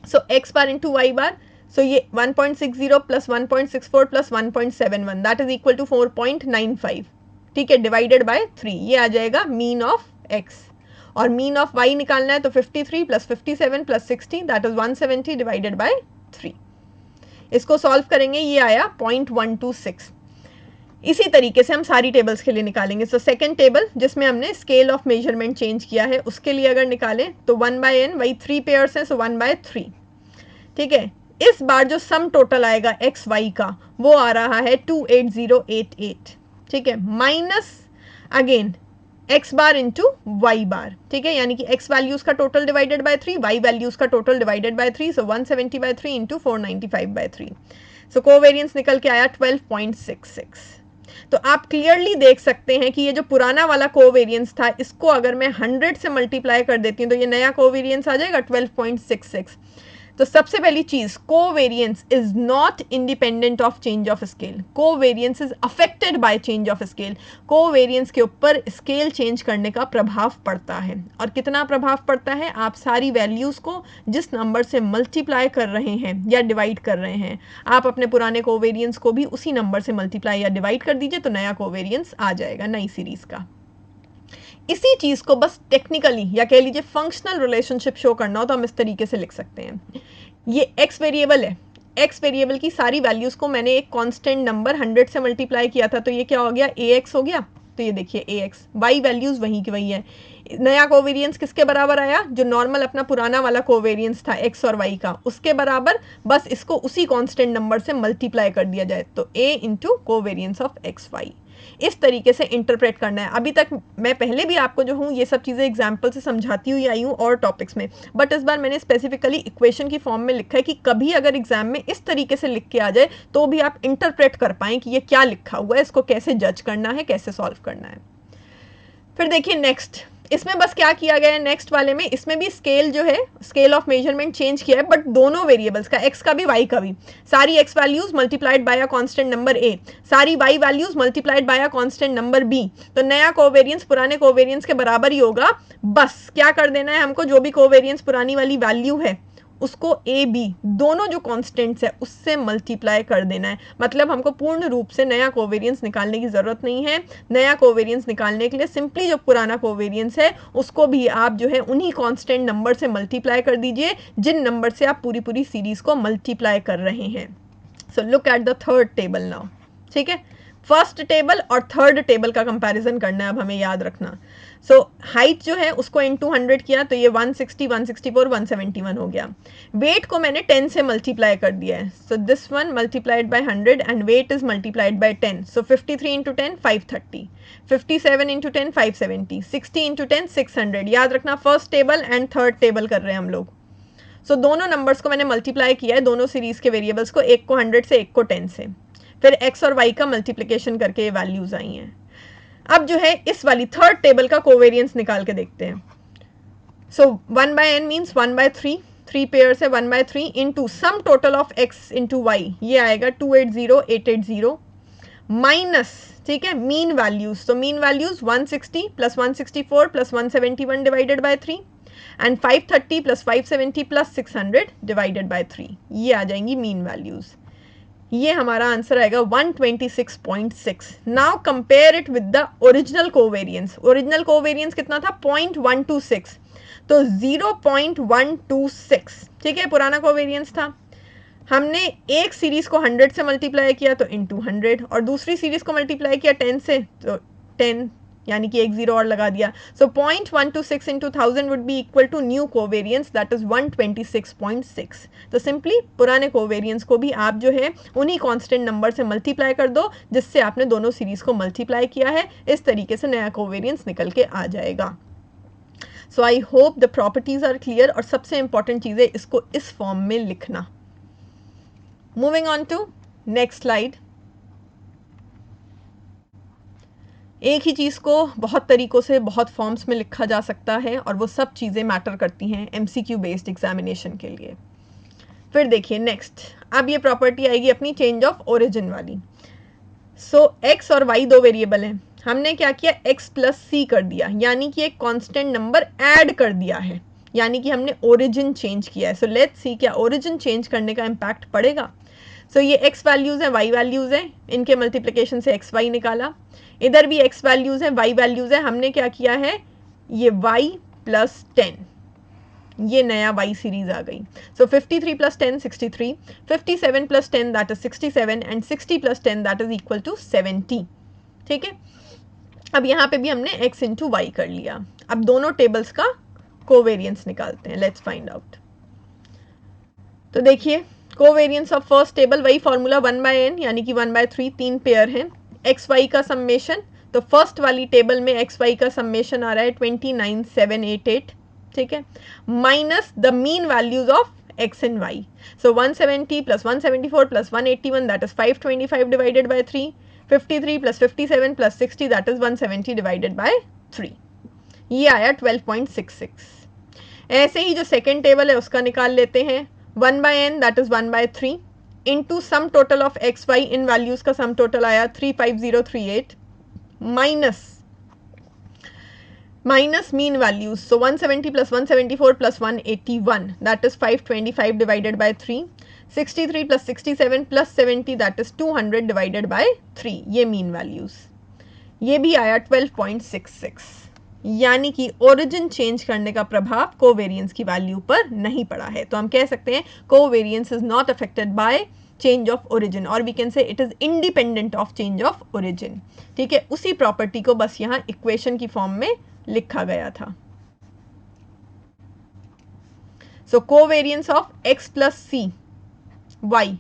A: So x bar into y bar, so ये 1.60 plus 1.64 plus 1.71 that is equal to 4.95, ठीक है, डिवाइडेड बाय 3, ये आ जाएगा मीन ऑफ एक्स। और मीन ऑफ y निकालना है तो 53 plus 57 plus 60 that is 170 divided by 3। इसको सॉल्व करेंगे, ये आया 0.126। इसी तरीके से हम सारी टेबल्स के लिए निकालेंगे। सो सेकंड टेबल जिसमें हमने स्केल ऑफ मेजरमेंट चेंज किया है उसके लिए अगर निकालें तो 1/n, वही 3 पेयर्स हैं, सो 1/3, ठीक है। इस बार जो सम टोटल आएगा एक्स वाई का वो आ रहा है 28088, ठीक है, minus again x bar into y bar, ठीक है, यानी कि एक्स वैल्यूज का total divided by 3, y values का total divided by 3, so 170/3 into 495/3। So covariance निकल के आया 12.66। तो आप क्लियरली देख सकते हैं कि ये जो पुराना वाला कोवेरियंस था इसको अगर मैं 100 से मल्टीप्लाई कर देती हूँ तो ये नया कोवेरियंस आ जाएगा 12.66। तो सबसे पहली चीज, covariance is not independent of change of scale, covariance is affected by change of scale. Covariance के ऊपर स्केल चेंज करने का प्रभाव पड़ता है, और कितना प्रभाव पड़ता है, आप सारी वैल्यूज को जिस नंबर से मल्टीप्लाई कर रहे हैं या डिवाइड कर रहे हैं, आप अपने पुराने कोवेरियंस को भी उसी नंबर से मल्टीप्लाई या डिवाइड कर दीजिए तो नया कोवेरियंस आ जाएगा नई सीरीज का। इसी चीज को बस टेक्निकली या कह लीजिए फंक्शनल रिलेशनशिप शो करना हो तो हम इस तरीके से लिख सकते हैं। ये x वेरिएबल है, x वेरिएबल की सारी वैल्यूज को मैंने एक कांस्टेंट नंबर 100 से मल्टीप्लाई किया था, तो ये क्या हो गया, ax हो गया। तो ये देखिए ax, y वैल्यूज वहीं की वही है। नया कोवेरियंस किसके बराबर आया, जो नॉर्मल अपना पुराना वाला कोवेरियंस था x और y का, उसके बराबर, बस इसको उसी कांस्टेंट नंबर से मल्टीप्लाई कर दिया जाए तो a into covariance of x y. इस तरीके से इंटरप्रेट करना है। अभी तक मैं पहले भी आपको जो हूँ ये सब चीज़ें एग्जाम्पल से समझाती हुई आई हूँ और टॉपिक्स में, बट इस बार मैंने स्पेसिफिकली इक्वेशन की फॉर्म में लिखा है कि कभी अगर एग्जाम में इस तरीके से लिख के आ जाए तो भी आप इंटरप्रेट कर पाएँ कि ये क्या लिखा हुआ है, इसको कैसे जज करना है, कैसे सॉल्व करना है। फिर देखिए नेक्स्ट, इसमें बस क्या किया गया है नेक्स्ट वाले में, इसमें भी स्केल जो है, स्केल ऑफ मेजरमेंट चेंज किया है, बट दोनों वेरिएबल्स का, एक्स का भी वाई का भी, सारी x values multiplied by a constant number A, सारी y values multiplied by a constant number B. तो नया कोवेरियंस पुराने कोवेरियंस के बराबर ही होगा, बस क्या कर देना है हमको, जो भी कोवेरियंस पुरानी वाली वैल्यू है उसको ए बी दोनों जो कांस्टेंट्स है उससे मल्टीप्लाई कर देना है। मतलब हमको पूर्ण रूप से नया कोवेरियंस निकालने की ज़रूरत नहीं है। नया कोवेरियंस निकालने के लिए सिंपली जो पुराना कोवेरियंस है उसको भी आप जो है उन्हीं कांस्टेंट नंबर से मल्टीप्लाई कर दीजिए जिन नंबर से आप पूरी पूरी सीरीज़ को मल्टीप्लाई कर रहे हैं। So look at the third table now. ठीक है, फर्स्ट टेबल और थर्ड टेबल का कंपैरिजन करना है अब हमें, याद रखना। सो हाइट जो है उसको इंटू 100 किया तो ये 160, 164, 171 हो गया। वेट को मैंने 10 से मल्टीप्लाई कर दिया है, so this one multiplied by 100 and weight is multiplied by 10, so 53 into 10 530, 57 into 10 570, 60 into 10 600। याद रखना first table and third table कर रहे हैं हम लोग। सो दोनों नंबर्स को मैंने मल्टीप्लाई किया है, दोनों सीरीज के वेरिएबल्स को, एक को 100 से एक को 10 से, फिर x और y का मल्टीप्लिकेशन करके ये वैल्यूज आई हैं। अब जो है इस वाली थर्ड टेबल का कोवेरियंस निकाल के देखते हैं। सो 1/n मीन्स 1/3, 3 पेयर्स है 1/3 into sum total of x into y, ये आएगा 280 880 माइनस, ठीक है, मीन वैल्यूज। तो mean values 160 plus 164 plus 171 divided by 3 and 530 plus 570 plus 600 divided by 3, ये आ जाएंगी मीन वैल्यूज। ये हमारा आंसर आएगा 126.6। Now compare it with the original covariance. Original covariance कितना था 0.126, तो 0.126, ठीक है, पुराना कोवेरियंस था। हमने एक सीरीज को 100 से मल्टीप्लाई किया तो इंटू 100, और दूसरी सीरीज को मल्टीप्लाई किया 10 से तो 10, यानी कि एक जीरो और लगा दिया। So 0.126 into 1000 would be equal to new covariance that is 126.6। तो सिंपली पुराने कोवेरियंस को भी आप जो है उन्हीं कांस्टेंट नंबर से मल्टीप्लाई कर दो जिससे आपने दोनों सीरीज को मल्टीप्लाई किया है, इस तरीके से नया कोवेरियंस निकल के आ जाएगा। So I hope the properties are clear, और सबसे इंपॉर्टेंट चीज़ है इसको इस फॉर्म में लिखना। Moving on to next slide. एक ही चीज़ को बहुत तरीक़ों से बहुत फॉर्म्स में लिखा जा सकता है, और वो सब चीज़ें मैटर करती हैं MCQ बेस्ड एग्जामिनेशन के लिए। फिर देखिए नेक्स्ट, अब ये प्रॉपर्टी आएगी अपनी चेंज ऑफ ओरिजिन वाली। सो x और y दो वेरिएबल हैं, हमने क्या किया x प्लस सी कर दिया, यानी कि एक कांस्टेंट नंबर ऐड कर दिया है, यानी कि हमने ओरिजिन चेंज किया है। सो लेट्स सी क्या ओरिजिन चेंज करने का इम्पैक्ट पड़ेगा। सो ये x वैल्यूज़ हैं, y वैल्यूज़ हैं, इनके मल्टीप्लिकेशन से x y निकाला, इधर भी x वैल्यूज़ हैं, y वैल्यूज़ हैं, हमने क्या किया है ये y प्लस 10, ये नया y सीरीज आ गई। So 53 plus 10 63, 57 plus 10 that is 67 and 60 plus 10 that is equal to 70। ठीक है, अब यहाँ पे भी हमने x इंटू वाई कर लिया। अब दोनों टेबल्स का कोवेरियंस निकालते हैं, लेट्स फाइंड आउट। तो देखिए कोवेरियंस ऑफ फर्स्ट टेबल वही फॉर्मूला 1/n यानी कि 1/3, 3 पेयर हैं, एक्स वाई का सम्मेशन। तो फर्स्ट वाली टेबल में एक्स वाई का सम्मेशन आ रहा है 29788, ठीक है, minus the mean values of x and y। So 170 plus 174 plus 181 that is 525 divided by 3, 53 plus 57 plus 60 that is 170 divided by 3, ये आया 12.66। ऐसे ही जो सेकेंड टेबल है उसका निकाल लेते हैं, 1/n that is 1/3 into sum total of x y, इन वैल्यूज का सम टोटल आया 35038 minus mean values. So 170 plus 174 plus 181 that is 525 divided by 3, 63 plus 67 plus 70 that is 200 divided by 3, ये मीन वैल्यूज। ये भी आया 12.66, यानी कि ओरिजिन चेंज करने का प्रभाव कोवेरियंस की वैल्यू पर नहीं पड़ा है। तो हम कह सकते हैं covariance is not affected by change of origin, और we can say it is independent of change of origin. ठीक है, उसी प्रॉपर्टी को बस यहाँ इक्वेशन की फॉर्म में लिखा गया था। So covariance of x plus C y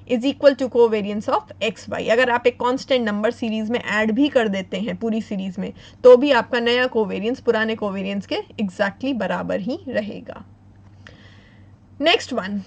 A: is equal to covariance of x y. अगर आप एक कांस्टेंट नंबर सीरीज में ऐड भी कर देते हैं पूरी सीरीज में, तो भी आपका नया कोवेरियंस पुराने कोवेरियंस के एग्जैक्टली बराबर ही रहेगा। Next one,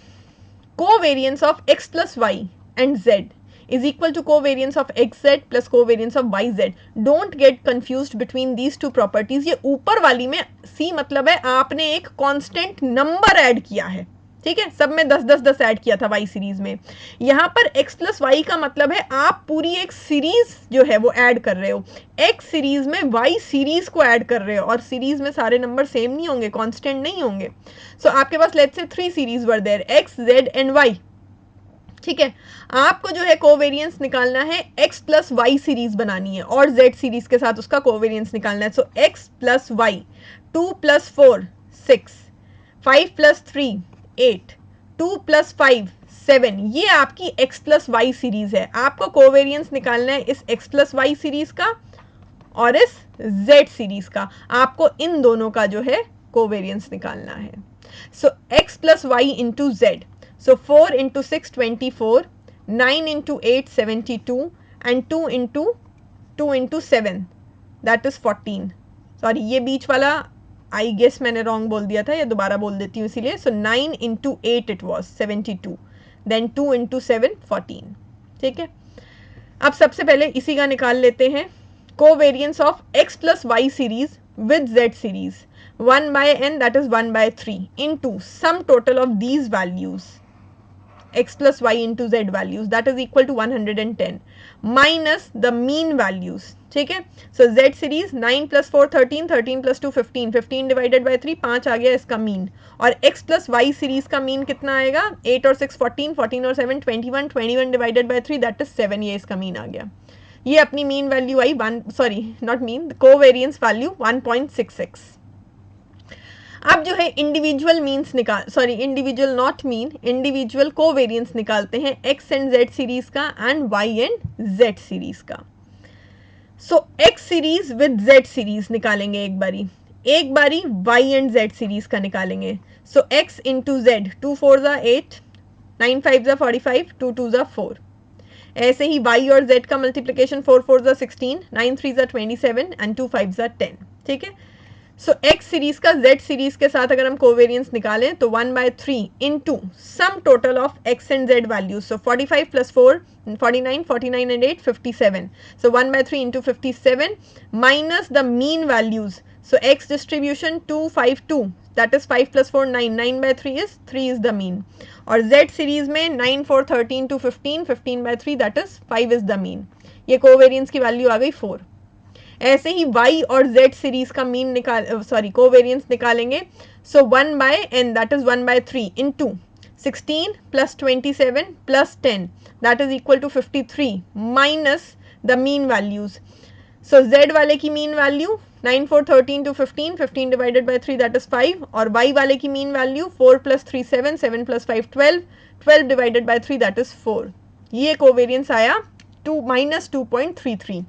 A: covariance of x plus y and z is equal to covariance of xz plus covariance of yz. Don't get confused between these two properties. ये ऊपर वाली में c मतलब है आपने एक कांस्टेंट नंबर ऐड किया है, ठीक है, सब में 10 ऐड किया था y सीरीज में. यहाँ पर x प्लस वाई का मतलब है आप पूरी एक सीरीज जो है वो ऐड कर रहे हो, x सीरीज में y सीरीज को ऐड कर रहे हो, और सीरीज में सारे नंबर सेम नहीं होंगे, कांस्टेंट नहीं होंगे. सो आपके पास let's say 3 series were there, x z and y, ठीक है. आपको जो है कोवेरियंस निकालना है x प्लस वाई सीरीज बनानी है और z सीरीज के साथ उसका कोवेरियंस निकालना है. So x plus y, 2 plus 4 6, 5 plus 3 8, 2 plus 5 7, ये आपकी x प्लस वाई सीरीज है. आपको कोवेरियंस निकालना है इस x प्लस वाई सीरीज का और इस z सीरीज का. आपको इन दोनों का जो है कोवेरियंस निकालना है. So x plus y into z. So 4 into 6 24, 9 into 8 72 and 2 into 7 that is 14. Sorry, ये बीच वाला I guess मैंने wrong बोल दिया था, या दोबारा बोल देती हूँ इसीलिए. So 9 into 8 it was 72, then 2 into 7 14. ठीक है. अब सबसे पहले इसी का निकाल लेते हैं. Covariance of x plus y series with z series 1 by n, that is 1 by 3 into sum total of these values x plus y into z values, that is equal to 110 minus the mean values. ठीक है. So z series 9 plus 4 13, 13 plus 2 15, 15 divided by 3 5 आ गया इसका mean. और x plus y series का mean कितना आएगा, 8 और 6 14, 14 और 7 21, 21 divided by 3 that is 7, ये इसका मीन आ गया. ये अपनी mean value I not mean, covariance value 1.66. अब जो है individual means individual not mean, individual covariance निकालते हैं x एंड z सीरीज का and y and z series का. सो x series with z series निकालेंगे एक बारी y एंड z सीरीज का निकालेंगे. सो x इंटू z, 2 4 जा 8, 9 5 जा 45, 2 2 जा 4. ऐसे ही y और z का मल्टीप्लिकेशन 4 4 जा 16, 9 3 जा 27 एंड 2 5 जा 10. ठीक है. सो x सीरीज का z सीरीज के साथ अगर हम कोवेरियंस निकालें तो 1 by 3 into sum total of x and z values. So 45 plus 4 49, 49 and 8 57. So 1 by 3 into 57 minus the mean values. So x distribution 2 5 2, that is 5 plus 4 9, 9 by 3 is the mean. और z series में 9 4 13 to 15, 15 by 3 that is 5 is the mean. ये covariance की value आ गई 4. ऐसे ही y और z series का mean covariance निकालेंगे. सो 1 by n that is 1 by 3 into 16 plus 27 plus 10 that is equal to 53 minus the mean values. So z वाले की mean value 9 4 13 to 15, 15 divided by 3 that is 5, और y वाले की mean value 4 plus 3 7, 7 plus 5 12, 12 divided by 3 that is 4. ये covariance आया -2.33.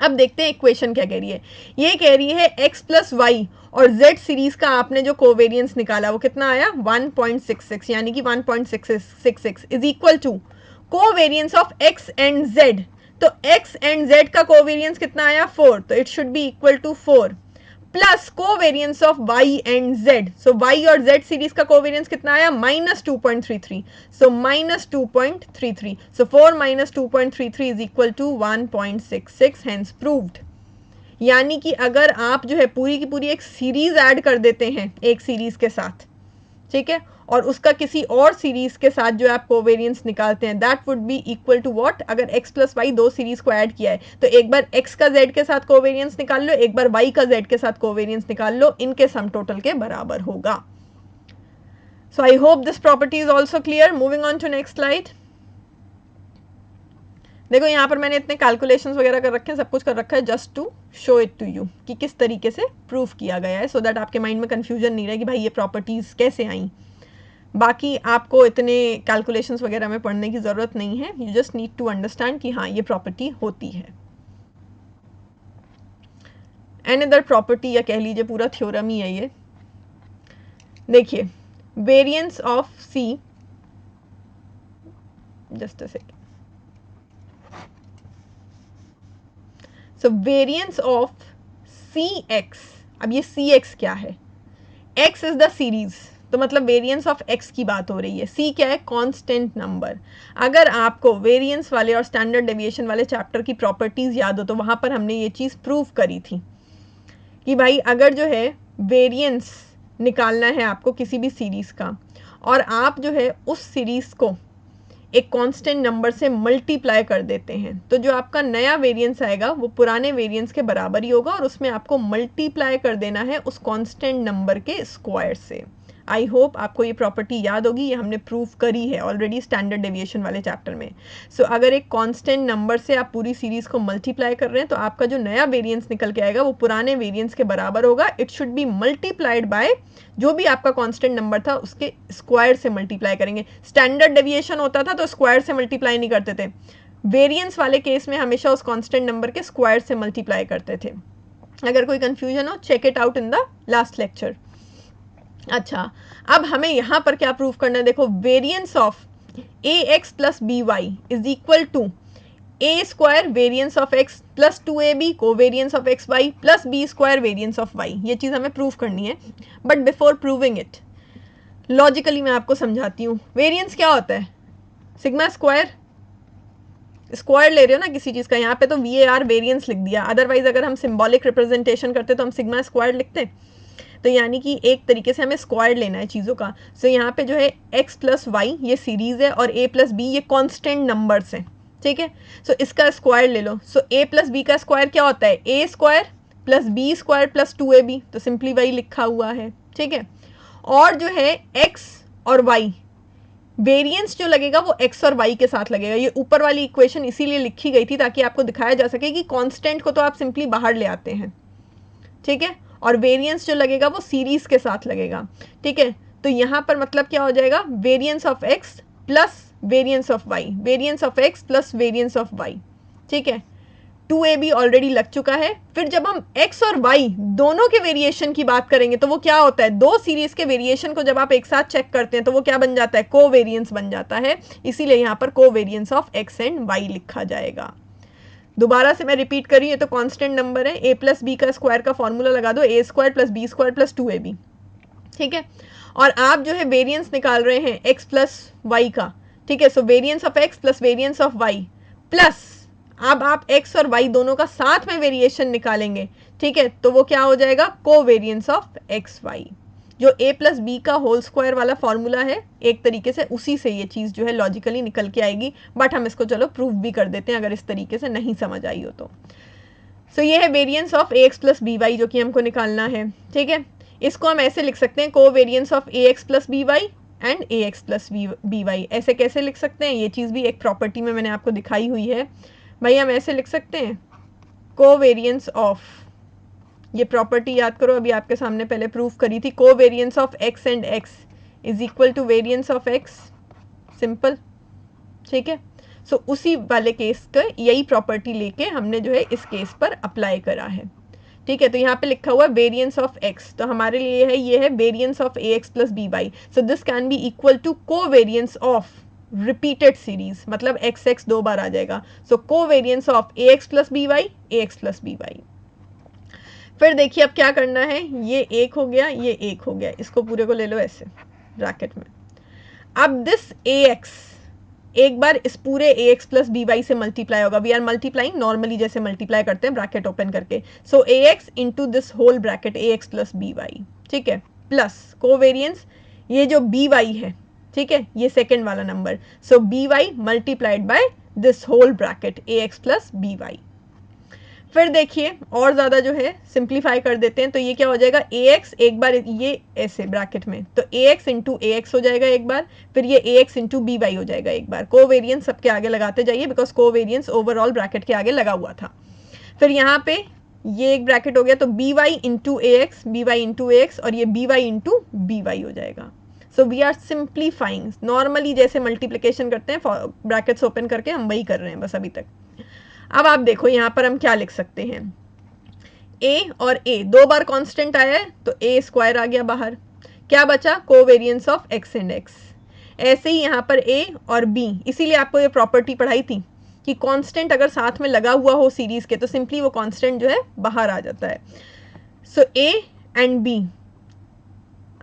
A: अब देखते हैं इक्वेशन क्या कह रही है. ये कह रही है x प्लस वाई और z सीरीज का आपने जो कोवेरियंस निकाला वो कितना आया 1.66, यानी कि 1.66 is equal to covariance of x and z. तो x एंड z का कोवेरियंस कितना आया 4, तो it should be equal to 4 plus covariance of y and z. So y और z सीरीज का कोवेरियंस कितना आया -2.33. So -2.33. So 4 minus 2.33 is equal to 1.66, hence proved. यानी कि अगर आप जो है पूरी की पूरी एक सीरीज ऐड कर देते हैं एक सीरीज के साथ, ठीक है, और उसका किसी और सीरीज के साथ जो आप कोवेरियंस निकालते हैं, that would be equal to what. अगर x प्लस वाई दो सीरीज को ऐड किया है तो एक बार x का z के साथ कोवेरियंस निकाल लो, एक बार y का z के साथ कोवेरियंस निकाल लो, इनके सम टोटल के बराबर होगा. So I hope this property is also clear. Moving on to next slide. देखो यहाँ पर मैंने इतने कैलकुलेशंस वगैरह कर रखे हैं, सब कुछ कर रखा है just to show it to you कि किस तरीके से प्रूफ किया गया है, सो दैट आपके माइंड में कंफ्यूजन नहीं रहे कि भाई ये प्रॉपर्टीज कैसे आई. बाकी आपको इतने कैलकुलेशंस वगैरह में पढ़ने की ज़रूरत नहीं है. You just need to understand कि हाँ ये प्रॉपर्टी होती है. अनदर प्रॉपर्टी या कह लीजिए पूरा थ्योरम ही है ये. देखिए variance of c, just a second. So variance of c x. अब ये सी एक्स क्या है? x इज द सीरीज, तो मतलब वेरिएंस ऑफ x की बात हो रही है। c क्या है? Constant number. अगर आपको वेरिएंस वाले और स्टैंडर्ड डेविएशन वाले चैप्टर की प्रॉपर्टीज याद हो तो वहां पर हमने ये चीज प्रूव करी थी कि भाई अगर जो है वेरिएंस निकालना है आपको किसी भी सीरीज का और आप जो है उस सीरीज को एक कांस्टेंट नंबर से मल्टीप्लाई कर देते हैं तो जो आपका नया वेरिएंस आएगा वो पुराने वेरिएंस के बराबर ही होगा और उसमें आपको मल्टीप्लाई कर देना है उस कांस्टेंट नंबर के स्क्वायर से। आई होप आपको ये प्रॉपर्टी याद होगी, ये हमने प्रूव करी है ऑलरेडी स्टैंडर्ड डेविएशन वाले चैप्टर में। सो अगर एक कांस्टेंट नंबर से आप पूरी सीरीज को मल्टीप्लाई कर रहे हैं तो आपका जो नया वेरिएंस निकल के आएगा वो पुराने वेरिएंस के बराबर होगा। It should B multiplied by जो भी आपका कांस्टेंट नंबर था उसके स्क्वायर से मल्टीप्लाई करेंगे। स्टैंडर्ड डेविएशन होता था तो स्क्वायर से मल्टीप्लाई नहीं करते थे, वेरिएंस वाले केस में हमेशा उस कांस्टेंट नंबर के स्क्वायर से मल्टीप्लाई करते थे। अगर कोई कंफ्यूजन हो check it out in the last lecture. अच्छा, अब हमें यहां पर क्या प्रूव करना है? देखो, variance of ax plus b y is equal to a square variance of x plus 2ab covariance of x y plus B square variance of y। ये चीज हमें प्रूव करनी है, but before proving it logically मैं आपको समझाती हूँ। Variance क्या होता है? सिग्मा स्क्वायर, स्क्वायर ले रहे हो ना किसी चीज का, यहाँ पे तो VAR वेरिएंस लिख दिया, अदरवाइज अगर हम सिंबॉलिक रिप्रेजेंटेशन करते तो हम सिग्मा स्क्वायर लिखते। तो यानी कि एक तरीके से हमें स्क्वायर लेना है चीज़ों का। सो यहाँ पे जो है x प्लस वाई ये सीरीज है और a प्लस बी ये कांस्टेंट नंबर्स हैं, ठीक है। सो इसका स्क्वायर ले लो। सो a प्लस बी का स्क्वायर क्या होता है? a square plus B square plus 2ab, तो सिंपली वही लिखा हुआ है, ठीक है। और जो है x और y वेरिएंस जो लगेगा वो x और y के साथ लगेगा। ये ऊपर वाली इक्वेशन इसीलिए लिखी गई थी ताकि आपको दिखाया जा सके कि कांस्टेंट को तो आप सिंपली बाहर ले आते हैं, ठीक है, और वेरिएंस जो लगेगा वो सीरीज के साथ लगेगा, ठीक है। तो यहाँ पर मतलब क्या हो जाएगा? Variance of x plus variance of y, variance of x plus variance of y, ठीक है। 2ab ऑलरेडी लग चुका है। फिर जब हम x और y दोनों के वेरिएशन की बात करेंगे तो वो क्या होता है? दो सीरीज के वेरिएशन को जब आप एक साथ चेक करते हैं तो वो क्या बन जाता है? कोवेरिएंस बन जाता है। इसीलिए यहाँ पर covariance of x and y लिखा जाएगा। दोबारा से मैं रिपीट कर रही हूँ, तो कांस्टेंट नंबर है, a प्लस बी का स्क्वायर का फॉर्मूला लगा दो, a square plus B square plus 2ab, ठीक है। और आप जो है वेरिएंस निकाल रहे हैं x प्लस वाई का, ठीक है। So variance of x plus variance of y plus अब आप x और y दोनों का साथ में वेरिएशन निकालेंगे, ठीक है, तो वो क्या हो जाएगा? Covariance of x y. जो a प्लस बी का होल स्क्वायर वाला फॉर्मूला है एक तरीके से उसी से ये चीज़ जो है लॉजिकली निकल के आएगी, बट हम इसको चलो प्रूफ भी कर देते हैं अगर इस तरीके से नहीं समझ आई हो तो। सो ये है variance of ax plus b y जो कि हमको निकालना है, ठीक है। इसको हम ऐसे लिख सकते हैं, covariance of ax plus b y and ax plus b y. ऐसे कैसे लिख सकते हैं? ये चीज़ भी एक प्रॉपर्टी में मैंने आपको दिखाई हुई है भाई। हम ऐसे लिख सकते हैं, कोवेरिएंस ऑफ, ये प्रॉपर्टी याद करो अभी आपके सामने पहले प्रूफ करी थी, covariance of x and x is equal to variance of x, simple, ठीक है। सो उसी वाले केस का यही प्रॉपर्टी लेके हमने जो है इस केस पर अप्लाई करा है, ठीक है। तो यहाँ पे लिखा हुआ वेरिएंस ऑफ x, तो हमारे लिए है ये है variance of ax plus b y. So this can be equal to covariance of repeated series, मतलब x दो बार आ जाएगा। So covariance of ax plus b y, ax plus b y. फिर देखिए अब क्या करना है, ये एक हो गया, ये एक हो गया, इसको पूरे को ले लो ऐसे ब्रैकेट में। अब दिस ax एक बार इस पूरे ax प्लस बी वाई से मल्टीप्लाई होगा। वी आर मल्टीप्लाइंग नॉर्मली जैसे मल्टीप्लाई करते हैं ब्रैकेट ओपन करके। So ax into this whole bracket ax plus b y, ठीक है, प्लस कोवेरिएंस ये जो बी वाई है, ठीक है, ये सेकेंड वाला नंबर। So b y multiplied by this whole bracket ax plus b y. फिर देखिए और ज़्यादा जो है सिंप्लीफाई कर देते हैं, तो ये क्या हो जाएगा? ax एक बार ये ऐसे ब्रैकेट में, तो ax इंटू ax हो जाएगा एक बार, फिर ये ax इंटू बी वाई हो जाएगा एक बार। कोवेरिएंस सबके आगे लगाते जाइए बिकॉज कोवेरिएंस ओवरऑल ब्रैकेट के आगे लगा हुआ था। फिर यहाँ पे ये एक ब्रैकेट हो गया, तो b y into ax, b y into ax, और ये b y into b y हो जाएगा। So we are simplifying, normally जैसे मल्टीप्लिकेशन करते हैं ब्रैकेट्स ओपन करके हम वही कर रहे हैं बस अभी तक। अब आप देखो यहाँ पर हम क्या लिख सकते हैं, a और a दो बार कांस्टेंट आया है तो a स्क्वायर आ गया बाहर, क्या बचा? Covariance of x and x। ऐसे ही यहाँ पर a और b, इसीलिए आपको ये प्रॉपर्टी पढ़ाई थी कि कांस्टेंट अगर साथ में लगा हुआ हो सीरीज के तो सिंपली वो कांस्टेंट जो है बाहर आ जाता है। सो a एंड b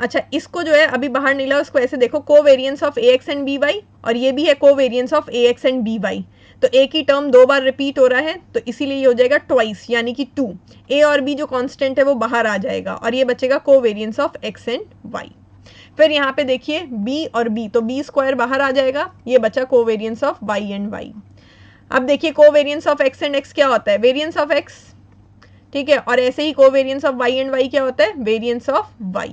A: अच्छा, इसको जो है अभी बाहर नहीं ला, उसको ऐसे देखो, covariance of ax and by, और ये भी है covariance of ax and by, तो एक ही टर्म दो बार रिपीट हो रहा है, तो इसीलिए ये हो जाएगा ट्वाइस, यानी कि 2। a और b जो कांस्टेंट है वो बाहर आ जाएगा, और ये बचेगा covariance of x and y। फिर यहाँ पे देखिए b और b, तो b स्क्वायर बाहर आ जाएगा, ये बचा covariance of y and y। अब देखिए covariance of x and x क्या होता है, वेरियंस ऑफ x, ठीक है, और ऐसे ही covariance of y and y क्या होता है, variance of y।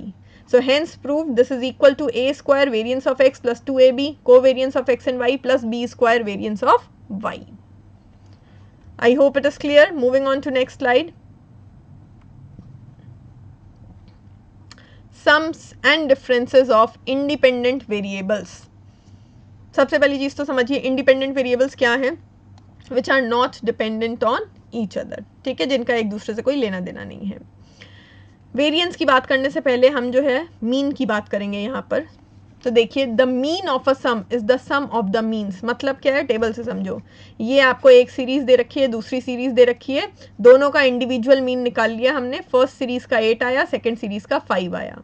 A: So hence proved this is equal to a square variance of x plus 2ab covariance of x and y plus b square variance of y. I hope it is clear. Moving on to next slide. Sums and differences of independent variables. सबसे पहली चीज तो समझिए independent variables क्या हैं, which are not dependent on each other, ठीक है, जिनका एक दूसरे से कोई लेना देना नहीं है। वेरिएंस की बात करने से पहले हम जो है मीन की बात करेंगे यहाँ पर। तो देखिए, the mean of a sum is the sum of the means, मतलब क्या है, टेबल से समझो, ये आपको एक सीरीज दे रखी है, दूसरी सीरीज दे रखी है, दोनों का इंडिविजुअल मीन निकाल लिया हमने, फर्स्ट सीरीज का 8 आया, सेकेंड सीरीज का 5 आया,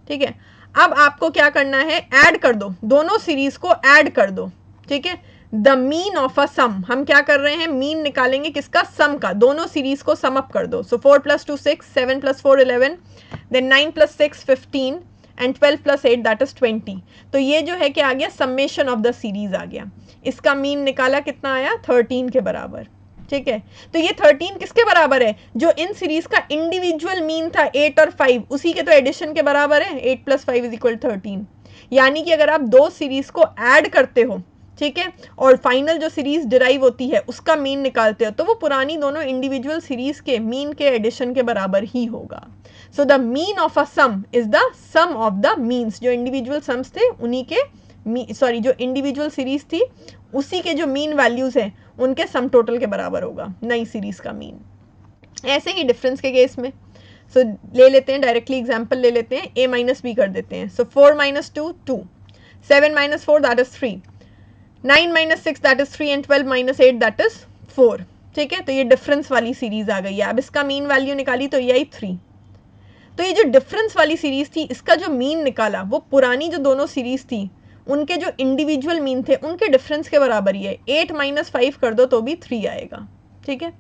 A: ठीक है। अब आपको क्या करना है, ऐड कर दो, दोनों सीरीज को ऐड कर दो, ठीक है। द मीन ऑफ अ सम, हम क्या कर रहे हैं, मीन निकालेंगे किसका, सम का, दोनों सीरीज को सम अप कर दो। सो 4 + 2 6, 7 + 4 11, देन 9 + 6 15 एंड 12 + 8 दैट इज 20। तो ये जो है क्या आ गया, समेशन ऑफ द सीरीज आ गया। इसका मीन निकाला, कितना आया, 13 के बराबर, ठीक है। तो ये 13 किसके बराबर है, जो इन सीरीज का इंडिविजुअल मीन था 8 और 5, उसी के तो एडिशन के बराबर है, 8 + 5 = 13। यानी कि अगर आप दो सीरीज को ऐड करते हो, ठीक है, और फाइनल जो सीरीज डिराइव होती है उसका मीन निकालते हो, तो वो पुरानी दोनों इंडिविजुअल सीरीज के मीन के एडिशन के बराबर ही होगा। So the mean of a sum is the sum of the means, जो इंडिविजुअल सम्स थे उन्हीं के, सॉरी, जो इंडिविजुअल सीरीज थी उसी के जो मीन वैल्यूज हैं उनके सम टोटल के बराबर होगा नई सीरीज का मीन। ऐसे ही डिफरेंस के केस में, सो ले लेते हैं डायरेक्टली एग्जांपल ले लेते हैं, a - b कर देते हैं। सो 4 - 2 2, 7 - 4 that is 3, 9 - 6 that is 3 and 12 - 8 that is 4, ठीक है। तो ये डिफरेंस वाली सीरीज आ गई है। अब इसका मीन वैल्यू निकाली तो ये आई 3। तो ये जो डिफरेंस वाली सीरीज थी, इसका जो मीन निकाला वो पुरानी जो दोनों सीरीज थी उनके जो इंडिविजुअल मीन थे उनके डिफरेंस के बराबर ही है। 8 - 5 कर दो तो भी 3 आएगा, ठीक है।